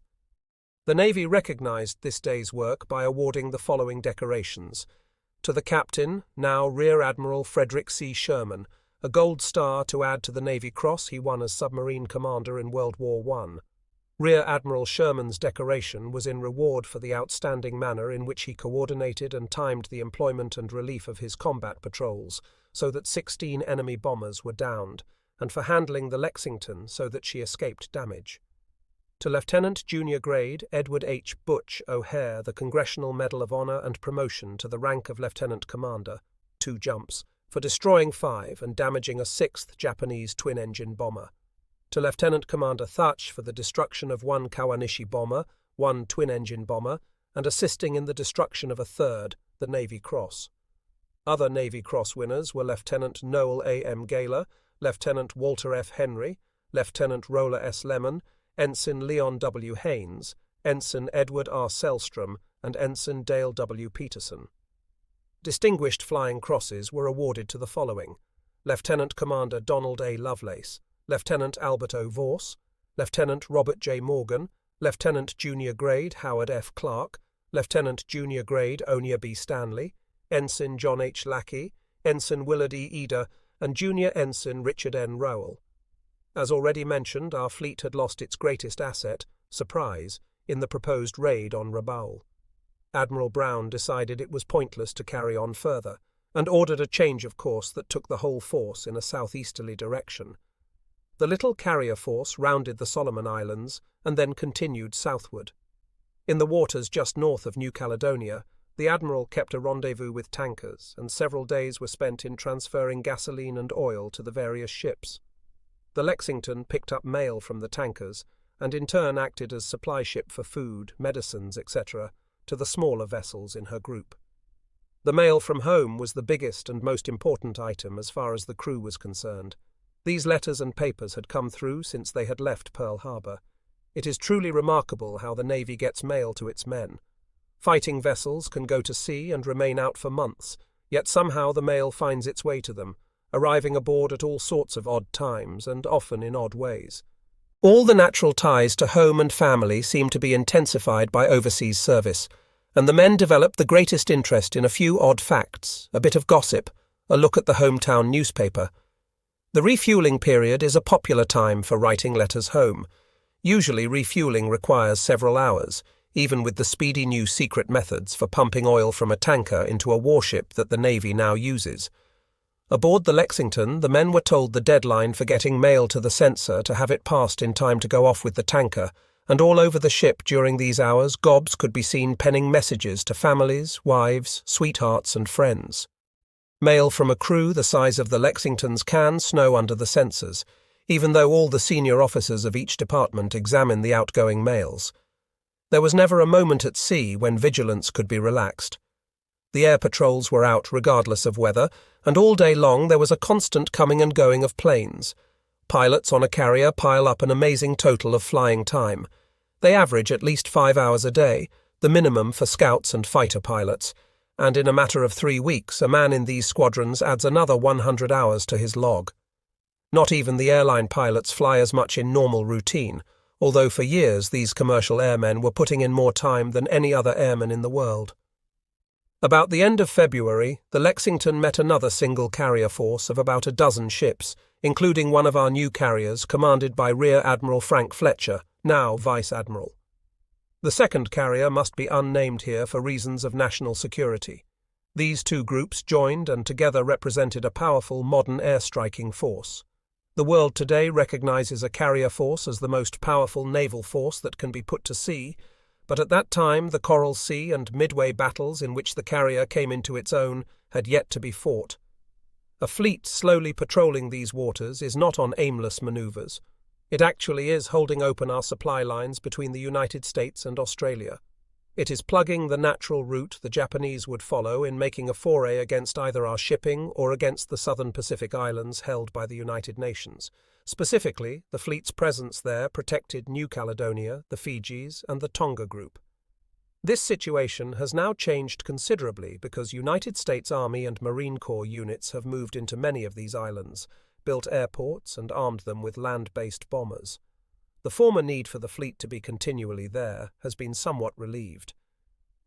The Navy recognized this day's work by awarding the following decorations. To the captain, now Rear Admiral Frederick C. Sherman, a gold star to add to the Navy Cross he won as submarine commander in World War I. Rear Admiral Sherman's decoration was in reward for the outstanding manner in which he coordinated and timed the employment and relief of his combat patrols, so that 16 enemy bombers were downed, and for handling the Lexington so that she escaped damage. To Lieutenant Junior Grade Edward H. Butch O'Hare the Congressional Medal of Honor and promotion to the rank of Lieutenant Commander, 2 jumps, for destroying 5 and damaging a 6th Japanese twin-engine bomber. To Lieutenant Commander Thatch for the destruction of 1 Kawanishi bomber, 1 twin-engine bomber, and assisting in the destruction of a 3rd, the Navy Cross. Other Navy Cross winners were Lieutenant Noel A. M. Gaylor, Lieutenant Walter F. Henry, Lieutenant Roller S. Lemon, Ensign Leon W. Haynes, Ensign Edward R. Selstrom, and Ensign Dale W. Peterson. Distinguished flying crosses were awarded to the following: Lieutenant Commander Donald A. Lovelace, Lieutenant Albert O. Vorse, Lieutenant Robert J. Morgan, Lieutenant Junior Grade Howard F. Clark, Lieutenant Junior Grade Onia B. Stanley, Ensign John H. Lackey, Ensign Willard E. Eder, and Junior Ensign Richard N. Rabaul. As already mentioned, our fleet had lost its greatest asset, surprise, in the proposed raid on Rabaul. Admiral Brown decided it was pointless to carry on further, and ordered a change of course that took the whole force in a southeasterly direction. The little carrier force rounded the Solomon Islands and then continued southward. In the waters just north of New Caledonia, the Admiral kept a rendezvous with tankers, and several days were spent in transferring gasoline and oil to the various ships. The Lexington picked up mail from the tankers, and in turn acted as supply ship for food, medicines, etc., to the smaller vessels in her group. The mail from home was the biggest and most important item as far as the crew was concerned. These letters and papers had come through since they had left Pearl Harbor. It is truly remarkable how the Navy gets mail to its men. Fighting vessels can go to sea and remain out for months, yet somehow the mail finds its way to them, arriving aboard at all sorts of odd times and often in odd ways. All the natural ties to home and family seem to be intensified by overseas service, and the men develop the greatest interest in a few odd facts, a bit of gossip, a look at the hometown newspaper. The refueling period is a popular time for writing letters home. Usually refueling requires several hours, even with the speedy new secret methods for pumping oil from a tanker into a warship that the Navy now uses. Aboard the Lexington, the men were told the deadline for getting mail to the censor to have it passed in time to go off with the tanker, and all over the ship during these hours gobs could be seen penning messages to families, wives, sweethearts and friends. Mail from a crew the size of the Lexingtons can snow under the censors, even though all the senior officers of each department examine the outgoing mails. There was never a moment at sea when vigilance could be relaxed. The air patrols were out regardless of weather, and all day long there was a constant coming and going of planes. Pilots on a carrier pile up an amazing total of flying time. They average at least 5 hours a day, the minimum for scouts and fighter pilots, and in a matter of 3 weeks a man in these squadrons adds another 100 hours to his log. Not even the airline pilots fly as much in normal routine, although for years these commercial airmen were putting in more time than any other airman in the world. About the end of February, the Lexington met another single carrier force of about a dozen ships, including one of our new carriers commanded by Rear Admiral Frank Fletcher, now Vice Admiral. The second carrier must be unnamed here for reasons of national security. These 2 groups joined and together represented a powerful modern airstriking force. The world today recognizes a carrier force as the most powerful naval force that can be put to sea, but at that time the Coralsea and Midway battles in which the carrier came into its own had yet to be fought. A fleet slowly patrolling these waters is not on aimless maneuvers. It actually is holding open our supply lines between the United States and Australia. It is plugging the natural route the Japanese would follow in making a foray against either our shipping or against the southern Pacific islands held by the United Nations. Specifically, the fleet's presence there protected New Caledonia, the Fijis, and the Tonga Group. This situation has now changed considerably because United States Army and Marine Corps units have moved into many of these islands, built airports, and armed them with land-based bombers. The former need for the fleet to be continually there has been somewhat relieved.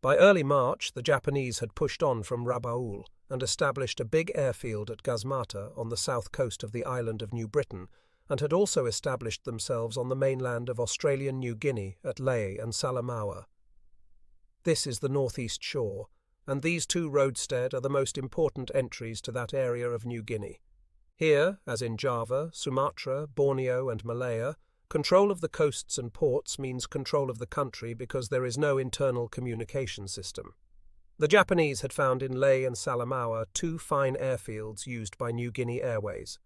By early March, the Japanese had pushed on from Rabaul and established a big airfield at Gazmata on the south coast of the island of New Britain, and had also established themselves on the mainland of Australian New Guinea at Lae and Salamaua. This is the northeast shore, and these two roadstead are the most important entries to that area of New Guinea. Here, as in Java, Sumatra, Borneo and Malaya, control of the coasts and ports means control of the country because there is no internal communication system. The Japanese had found in Lae and Salamaua two fine airfields used by New Guinea Airways.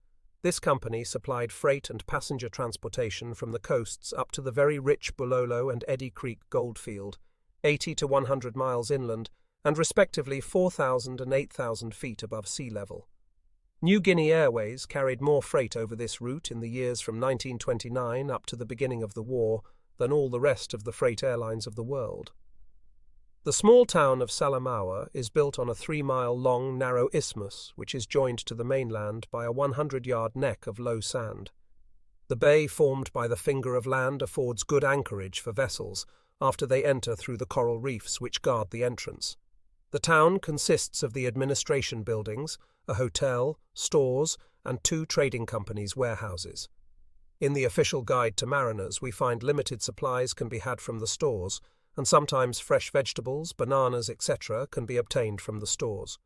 This company supplied freight and passenger transportation from the coasts up to the very rich Bulolo and Eddy Creek goldfield, 80 to 100 miles inland, and respectively 4,000 and 8,000 feet above sea level. New Guinea Airways carried more freight over this route in the years from 1929 up to the beginning of the war than all the rest of the freight airlines of the world. The small town of Salamaua is built on a 3-mile-long narrow isthmus which is joined to the mainland by a 100-yard neck of low sand. The bay formed by the finger of land affords good anchorage for vessels after they enter through the coral reefs which guard the entrance. The town consists of the administration buildings, a hotel, stores, and 2 trading companies' warehouses. In the official guide to mariners, we find limited supplies can be had from the stores, and sometimes fresh vegetables, bananas, etc. can be obtained from the stores.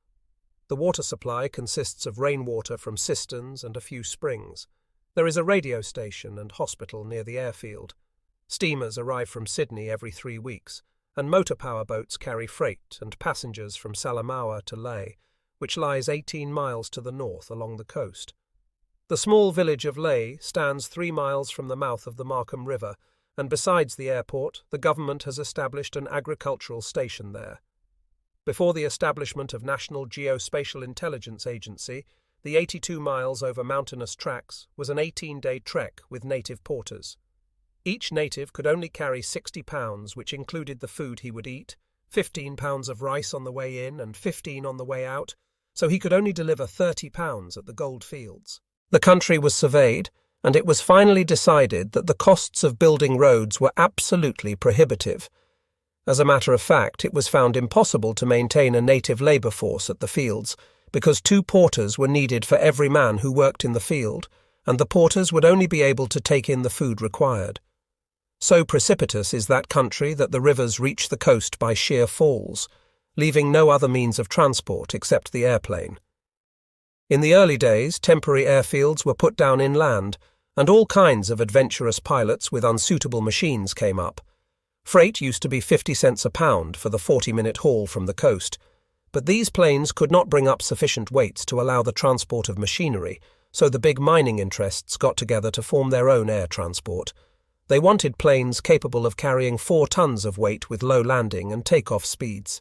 The water supply consists of rainwater from cisterns and a few springs. There is a radio station and hospital near the airfield. Steamers arrive from Sydney every 3 weeks, and motor power boats carry freight and passengers from Salamaua to Lae, which lies 18 miles to the north along the coast. The small village of Lae stands 3 miles from the mouth of the Markham River, and besides the airport, the government has established an agricultural station there. Before the establishment of National Geospatial Intelligence Agency, the 82 miles over mountainous tracks was an 18-day trek with native porters. Each native could only carry 60 pounds, which included the food he would eat, 15 pounds of rice on the way in and 15 on the way out, so he could only deliver 30 pounds at the gold fields. The country was surveyed, and it was finally decided that the costs of building roads were absolutely prohibitive. As a matter of fact, it was found impossible to maintain a native labour force at the fields, because 2 porters were needed for every man who worked in the field, and the porters would only be able to take in the food required. So precipitous is that country that the rivers reach the coast by sheer falls, leaving no other means of transport except the airplane. In the early days, temporary airfields were put down inland, and all kinds of adventurous pilots with unsuitable machines came up. Freight used to be 50 cents a pound for the 40-minute haul from the coast, but these planes could not bring up sufficient weights to allow the transport of machinery, so the big mining interests got together to form their own air transport. They wanted planes capable of carrying 4 tons of weight with low landing and takeoff speeds.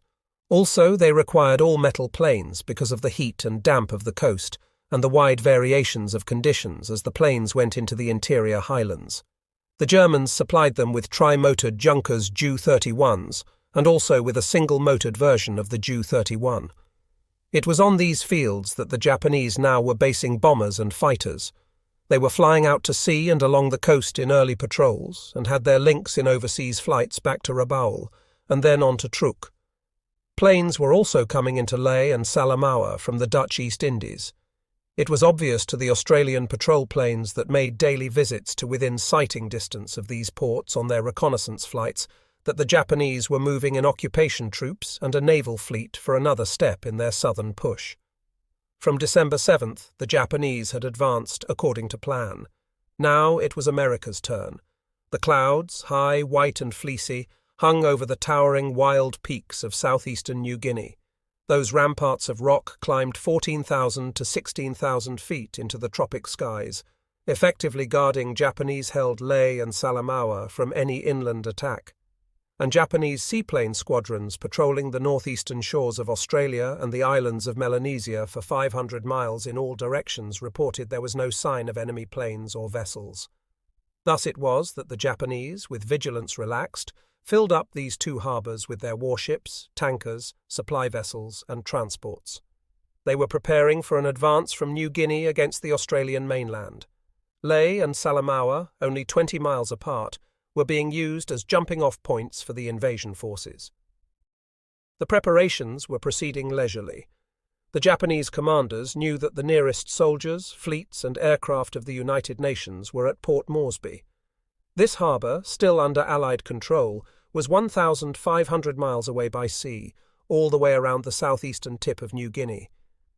Also, they required all-metal planes because of the heat and damp of the coast and the wide variations of conditions as the planes went into the interior highlands. The Germans supplied them with tri-motored Junkers Ju-31s and also with a single-motored version of the Ju-31. It was on these fields that the Japanese now were basing bombers and fighters. They were flying out to sea and along the coast in early patrols and had their links in overseas flights back to Rabaul and then on to Truk. Planes were also coming into Lae and Salamaua from the Dutch East Indies. It was obvious to the Australian patrol planes that made daily visits to within sighting distance of these ports on their reconnaissance flights that the Japanese were moving in occupation troops and a naval fleet for another step in their southern push. From December 7th, the Japanese had advanced according to plan. Now it was America's turn. The clouds, high, white and fleecy, hung over the towering wild peaks of southeastern New Guinea. Those ramparts of rock climbed 14,000 to 16,000 feet into the tropic skies, effectively guarding Japanese-held Lae and Salamaua from any inland attack. And Japanese seaplane squadrons patrolling the northeastern shores of Australia and the islands of Melanesia for 500 miles in all directions reported there was no sign of enemy planes or vessels. Thus it was that the Japanese, with vigilance relaxed, filled up these two harbours with their warships, tankers, supply vessels and transports. They were preparing for an advance from New Guinea against the Australian mainland. Lae and Salamaua, only 20 miles apart, were being used as jumping-off points for the invasion forces. The preparations were proceeding leisurely. The Japanese commanders knew that the nearest soldiers, fleets and aircraft of the United Nations were at Port Moresby. This harbour, still under Allied control, was 1,500 miles away by sea, all the way around the southeastern tip of New Guinea.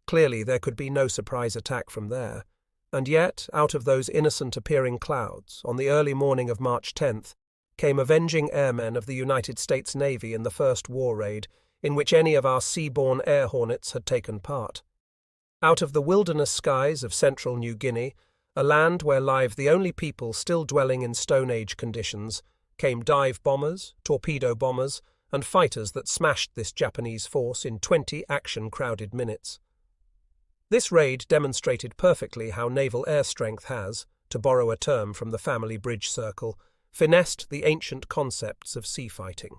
Clearly there could be no surprise attack from there. And yet, out of those innocent-appearing clouds, on the early morning of March 10th, came avenging airmen of the United States Navy in the first war raid, in which any of our sea-borne air hornets had taken part. Out of the wilderness skies of central New Guinea, a land where live the only people still dwelling in Stone Age conditions, came dive bombers, torpedo bombers, and fighters that smashed this Japanese force in 20 action-crowded minutes. This raid demonstrated perfectly how naval air strength has, to borrow a term from the family bridge circle, finessed the ancient concepts of sea fighting.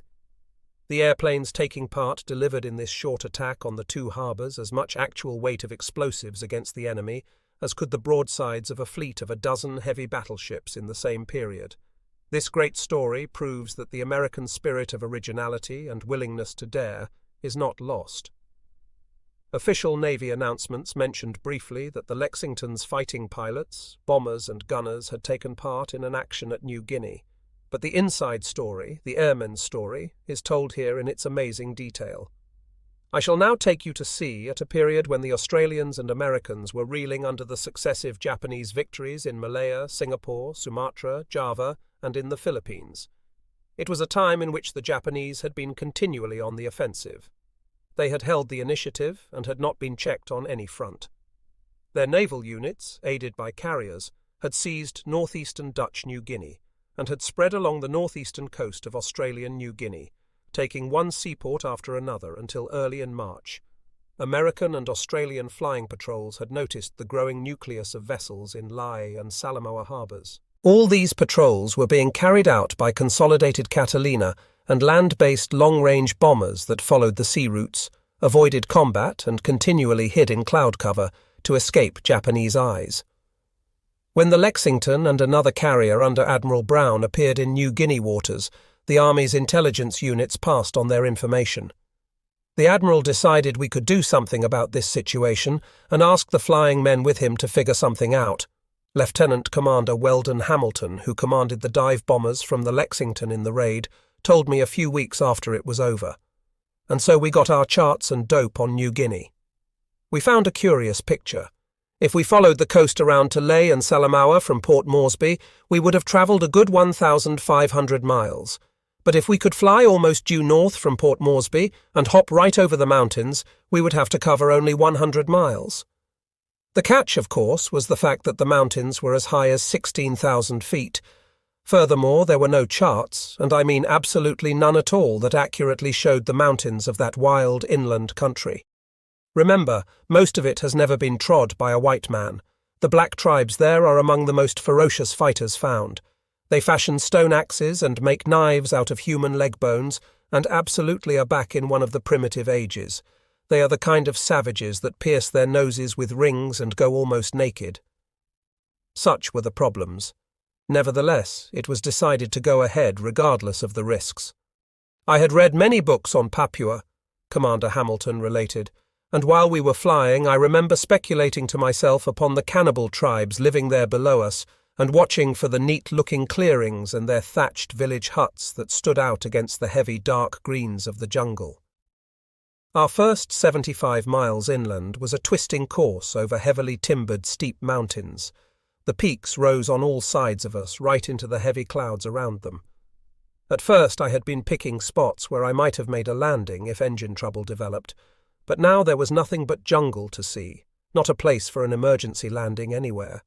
The airplanes taking part delivered in this short attack on the two harbours as much actual weight of explosives against the enemy as could the broadsides of a fleet of a dozen heavy battleships in the same period. This great story proves that the American spirit of originality and willingness to dare is not lost. Official Navy announcements mentioned briefly that the Lexington's fighting pilots, bombers and gunners had taken part in an action at New Guinea. But the inside story, the airmen's story, is told here in its amazing detail. I shall now take you to sea at a period when the Australians and Americans were reeling under the successive Japanese victories in Malaya, Singapore, Sumatra, Java, and in the Philippines. It was a time in which the Japanese had been continually on the offensive. They had held the initiative and had not been checked on any front. Their naval units, aided by carriers, had seized northeastern Dutch New Guinea and had spread along the northeastern coast of Australian New Guinea, taking one seaport after another until early in March. American and Australian flying patrols had noticed the growing nucleus of vessels in Lae and Salamaua harbours. All these patrols were being carried out by Consolidated Catalina and land-based long-range bombers that followed the sea routes, avoided combat and continually hid in cloud cover to escape Japanese eyes. When the Lexington and another carrier under Admiral Brown appeared in New Guinea waters, the Army's intelligence units passed on their information. The Admiral decided we could do something about this situation and asked the flying men with him to figure something out. Lieutenant Commander Weldon Hamilton, who commanded the dive bombers from the Lexington in the raid, told me a few weeks after it was over. And so we got our charts and dope on New Guinea. We found a curious picture. If we followed the coast around to Lae and Salamaua from Port Moresby, we would have travelled a good 1,500 miles. But if we could fly almost due north from Port Moresby and hop right over the mountains, we would have to cover only 100 miles. The catch, of course, was the fact that the mountains were as high as 16,000 feet. Furthermore, there were no charts, and I mean absolutely none at all, that accurately showed the mountains of that wild inland country. Remember, most of it has never been trod by a white man. The black tribes there are among the most ferocious fighters found. They fashion stone axes and make knives out of human leg bones, and absolutely are back in one of the primitive ages. They are the kind of savages that pierce their noses with rings and go almost naked. Such were the problems. Nevertheless, it was decided to go ahead regardless of the risks. I had read many books on Papua, Commander Hamilton related, and while we were flying I remember speculating to myself upon the cannibal tribes living there below us and watching for the neat-looking clearings and their thatched village huts that stood out against the heavy dark greens of the jungle. Our first 75 miles inland was a twisting course over heavily timbered steep mountains. The peaks rose on all sides of us, right into the heavy clouds around them. At first I had been picking spots where I might have made a landing if engine trouble developed, but now there was nothing but jungle to see, not a place for an emergency landing anywhere.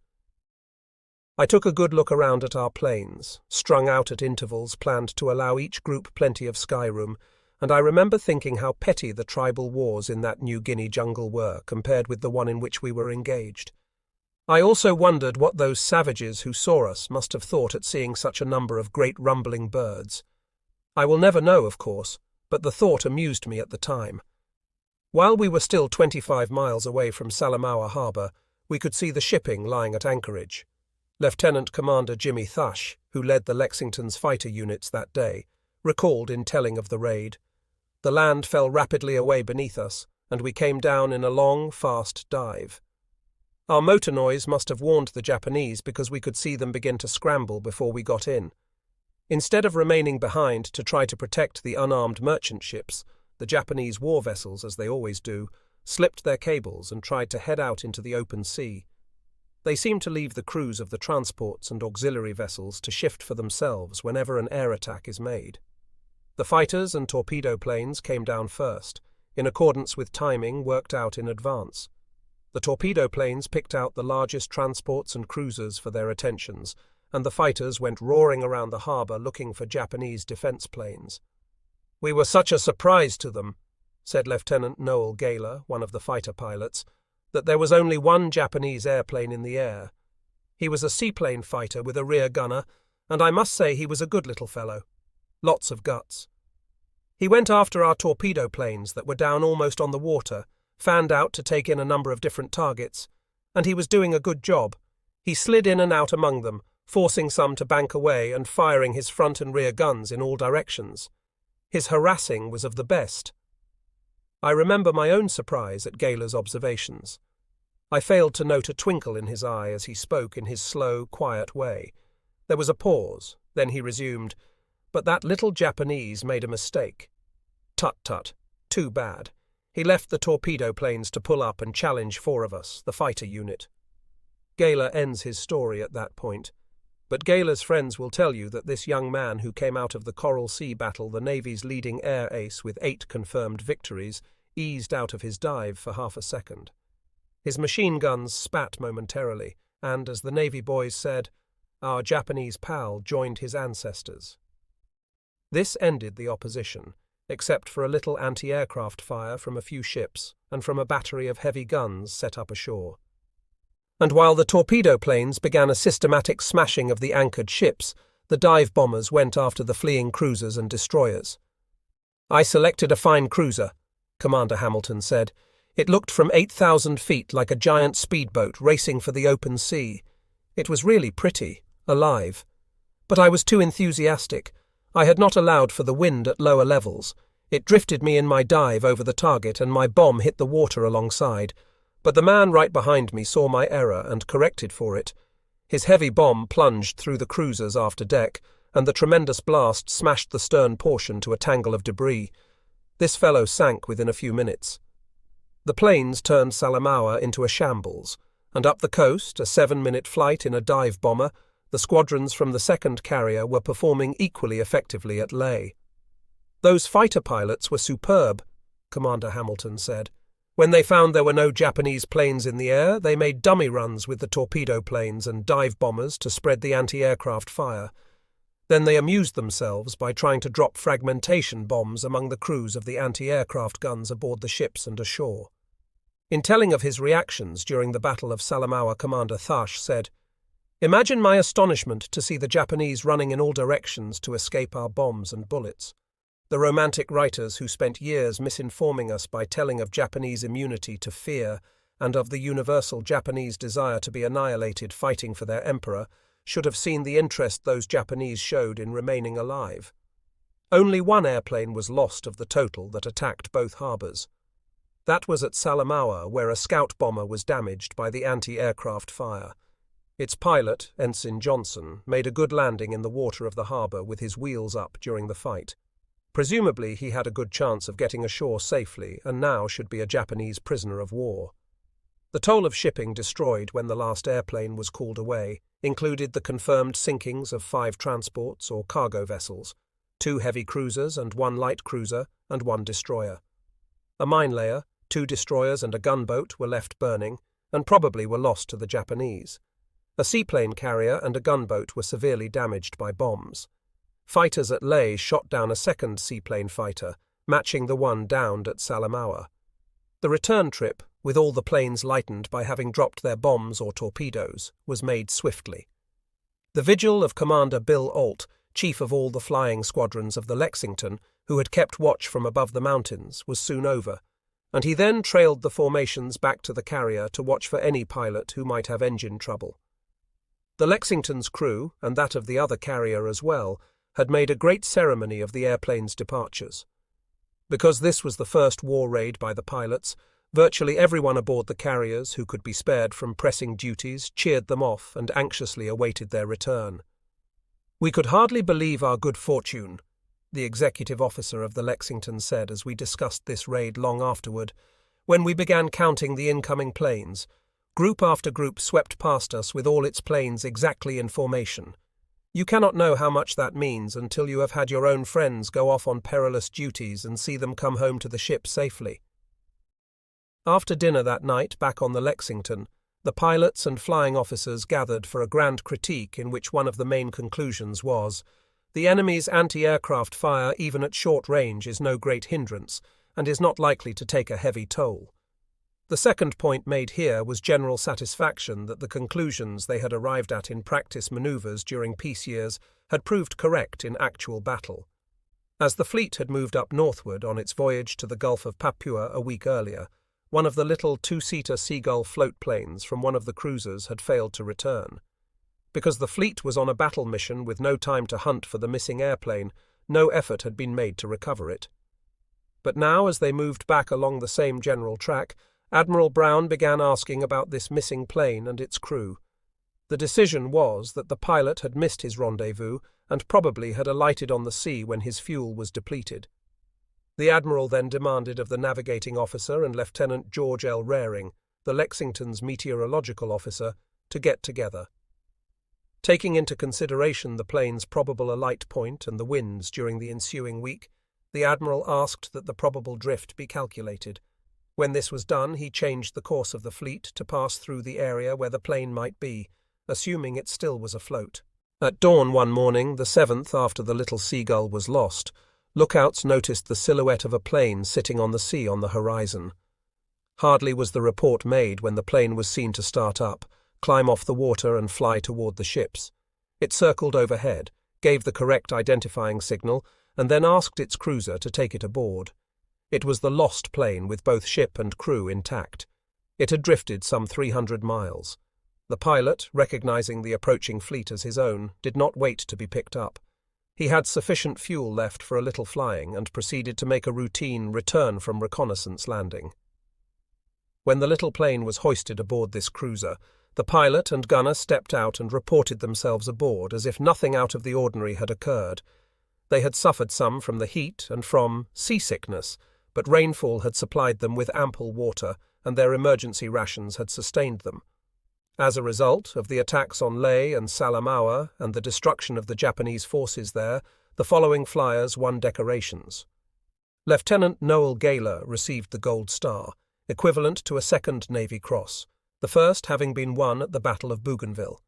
I took a good look around at our planes, strung out at intervals planned to allow each group plenty of sky room, and I remember thinking how petty the tribal wars in that New Guinea jungle were compared with the one in which we were engaged. I also wondered what those savages who saw us must have thought at seeing such a number of great rumbling birds. I will never know, of course, but the thought amused me at the time. While we were still 25 miles away from Salamaua Harbour, we could see the shipping lying at anchorage. Lieutenant Commander Jimmy Thush, who led the Lexington's fighter units that day, recalled in telling of the raid. The land fell rapidly away beneath us, and we came down in a long, fast dive. Our motor noise must have warned the Japanese because we could see them begin to scramble before we got in. Instead of remaining behind to try to protect the unarmed merchant ships, the Japanese war vessels, as they always do, slipped their cables and tried to head out into the open sea. They seemed to leave the crews of the transports and auxiliary vessels to shift for themselves whenever an air attack is made. The fighters and torpedo planes came down first, in accordance with timing worked out in advance. The torpedo planes picked out the largest transports and cruisers for their attentions, and the fighters went roaring around the harbour looking for Japanese defence planes. "We were such a surprise to them," said Lieutenant Noel Gaylor, one of the fighter pilots, "that there was only one Japanese airplane in the air. He was a seaplane fighter with a rear gunner, and I must say he was a good little fellow. Lots of guts. He went after our torpedo planes that were down almost on the water, fanned out to take in a number of different targets, and he was doing a good job. He slid in and out among them, forcing some to bank away and firing his front and rear guns in all directions. His harassing was of the best." I remember my own surprise at Gaylor's observations. I failed to note a twinkle in his eye as he spoke in his slow, quiet way. There was a pause, then he resumed, "But that little Japanese made a mistake. Tut-tut, too bad. He left the torpedo planes to pull up and challenge 4 of us, the fighter unit." Gaylor ends his story at that point. But Gaylor's friends will tell you that this young man who came out of the Coralsea battle, the Navy's leading air ace with 8 confirmed victories, eased out of his dive for half a second. His machine guns spat momentarily, and, as the Navy boys said, our Japanese pal joined his ancestors. This ended the opposition, except for a little anti-aircraft fire from a few ships and from a battery of heavy guns set up ashore. And while the torpedo planes began a systematic smashing of the anchored ships, the dive bombers went after the fleeing cruisers and destroyers. "I selected a fine cruiser," Commander Hamilton said. "It looked from 8,000 feet like a giant speedboat racing for the open sea. It was really pretty, alive. But I was too enthusiastic. I had not allowed for the wind at lower levels. It drifted me in my dive over the target and my bomb hit the water alongside. But the man right behind me saw my error and corrected for it. His heavy bomb plunged through the cruisers after deck, and the tremendous blast smashed the stern portion to a tangle of debris. This fellow sank within a few minutes. The planes turned Salamaua into a shambles, and up the coast, a 7-minute flight in a dive bomber, the squadrons from the second carrier were performing equally effectively at Leh. "Those fighter pilots were superb," Commander Hamilton said. "When they found there were no Japanese planes in the air, they made dummy runs with the torpedo planes and dive bombers to spread the anti-aircraft fire. Then they amused themselves by trying to drop fragmentation bombs among the crews of the anti-aircraft guns aboard the ships and ashore." In telling of his reactions during the Battle of Salamaua, Commander Thush said, "Imagine my astonishment to see the Japanese running in all directions to escape our bombs and bullets. The romantic writers who spent years misinforming us by telling of Japanese immunity to fear and of the universal Japanese desire to be annihilated fighting for their emperor should have seen the interest those Japanese showed in remaining alive. Only 1 airplane was lost of the total that attacked both harbours. That was at Salamaua, where a scout bomber was damaged by the anti-aircraft fire. Its pilot, Ensign Johnson, made a good landing in the water of the harbour with his wheels up during the fight. Presumably he had a good chance of getting ashore safely and now should be a Japanese prisoner of war. The toll of shipping destroyed when the last airplane was called away included the confirmed sinkings of 5 transports or cargo vessels, 2 heavy cruisers and 1 light cruiser and 1 destroyer. A mine layer, 2 destroyers and a gunboat were left burning and probably were lost to the Japanese. A seaplane carrier and a gunboat were severely damaged by bombs. Fighters at Leh shot down a second seaplane fighter, matching the one downed at Salamaua. The return trip, with all the planes lightened by having dropped their bombs or torpedoes, was made swiftly. The vigil of Commander Bill Alt, chief of all the flying squadrons of the Lexington, who had kept watch from above the mountains, was soon over, and he then trailed the formations back to the carrier to watch for any pilot who might have engine trouble. The Lexington's crew, and that of the other carrier as well, had made a great ceremony of the airplane's departures. Because this was the first war raid by the pilots, virtually everyone aboard the carriers who could be spared from pressing duties cheered them off and anxiously awaited their return. "We could hardly believe our good fortune," the executive officer of the Lexington said as we discussed this raid long afterward, when we began counting the incoming planes. Group after group swept past us with all its planes exactly in formation. You cannot know how much that means until you have had your own friends go off on perilous duties and see them come home to the ship safely. After dinner that night back on the Lexington, the pilots and flying officers gathered for a grand critique in which one of the main conclusions was, the enemy's anti-aircraft fire even at short range is no great hindrance and is not likely to take a heavy toll. The second point made here was general satisfaction that the conclusions they had arrived at in practice manoeuvres during peace years had proved correct in actual battle. As the fleet had moved up northward on its voyage to the Gulf of Papua a week earlier, one of the little 2-seater Seagull float planes from one of the cruisers had failed to return. Because the fleet was on a battle mission with no time to hunt for the missing airplane, no effort had been made to recover it. But now, as they moved back along the same general track, Admiral Brown began asking about this missing plane and its crew. The decision was that the pilot had missed his rendezvous and probably had alighted on the sea when his fuel was depleted. The Admiral then demanded of the navigating officer and Lieutenant George L. Raring, the Lexington's meteorological officer, to get together. Taking into consideration the plane's probable alight point and the winds during the ensuing week, the Admiral asked that the probable drift be calculated. When this was done, he changed the course of the fleet to pass through the area where the plane might be, assuming it still was afloat. At dawn one morning, the 7th after the little Seagull was lost, lookouts noticed the silhouette of a plane sitting on the sea on the horizon. Hardly was the report made when the plane was seen to start up, climb off the water and fly toward the ships. It circled overhead, gave the correct identifying signal, and then asked its cruiser to take it aboard. It was the lost plane with both ship and crew intact. It had drifted some 300 miles. The pilot, recognizing the approaching fleet as his own, did not wait to be picked up. He had sufficient fuel left for a little flying and proceeded to make a routine return from reconnaissance landing. When the little plane was hoisted aboard this cruiser, the pilot and gunner stepped out and reported themselves aboard as if nothing out of the ordinary had occurred. They had suffered some from the heat and from seasickness, but rainfall had supplied them with ample water, and their emergency rations had sustained them. As a result of the attacks on Leh and Salamaua and the destruction of the Japanese forces there, the following flyers won decorations. Lieutenant Noel Gaylor received the Gold Star, equivalent to a second Navy Cross, the first having been won at the Battle of Bougainville.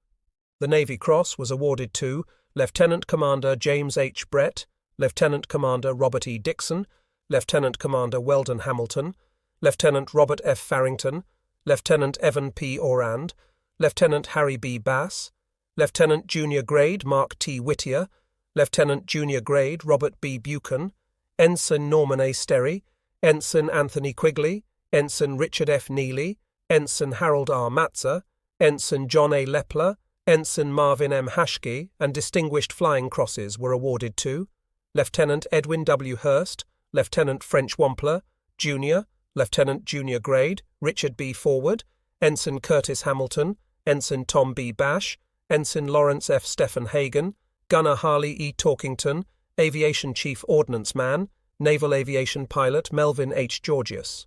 The Navy Cross was awarded to Lieutenant Commander James H. Brett, Lieutenant Commander Robert E. Dixon, Lieutenant Commander Weldon Hamilton, Lieutenant Robert F. Farrington, Lieutenant Evan P. Orand, Lieutenant Harry B. Bass, Lieutenant Junior Grade Mark T. Whittier, Lieutenant Junior Grade Robert B. Buchan, Ensign Norman A. Sterry, Ensign Anthony Quigley, Ensign Richard F. Neely, Ensign Harold R. Matzer, Ensign John A. Lepler, Ensign Marvin M. Hashke, and Distinguished Flying Crosses were awarded to Lieutenant Edwin W. Hurst, Lieutenant French Wampler, Junior, Lieutenant Junior Grade Richard B. Forward, Ensign Curtis Hamilton, Ensign Tom B. Bash, Ensign Lawrence F. Stephen Hagan, Gunner Harley E. Torkington, Aviation Chief Ordnance Man, Naval Aviation Pilot Melvin H. Georgius.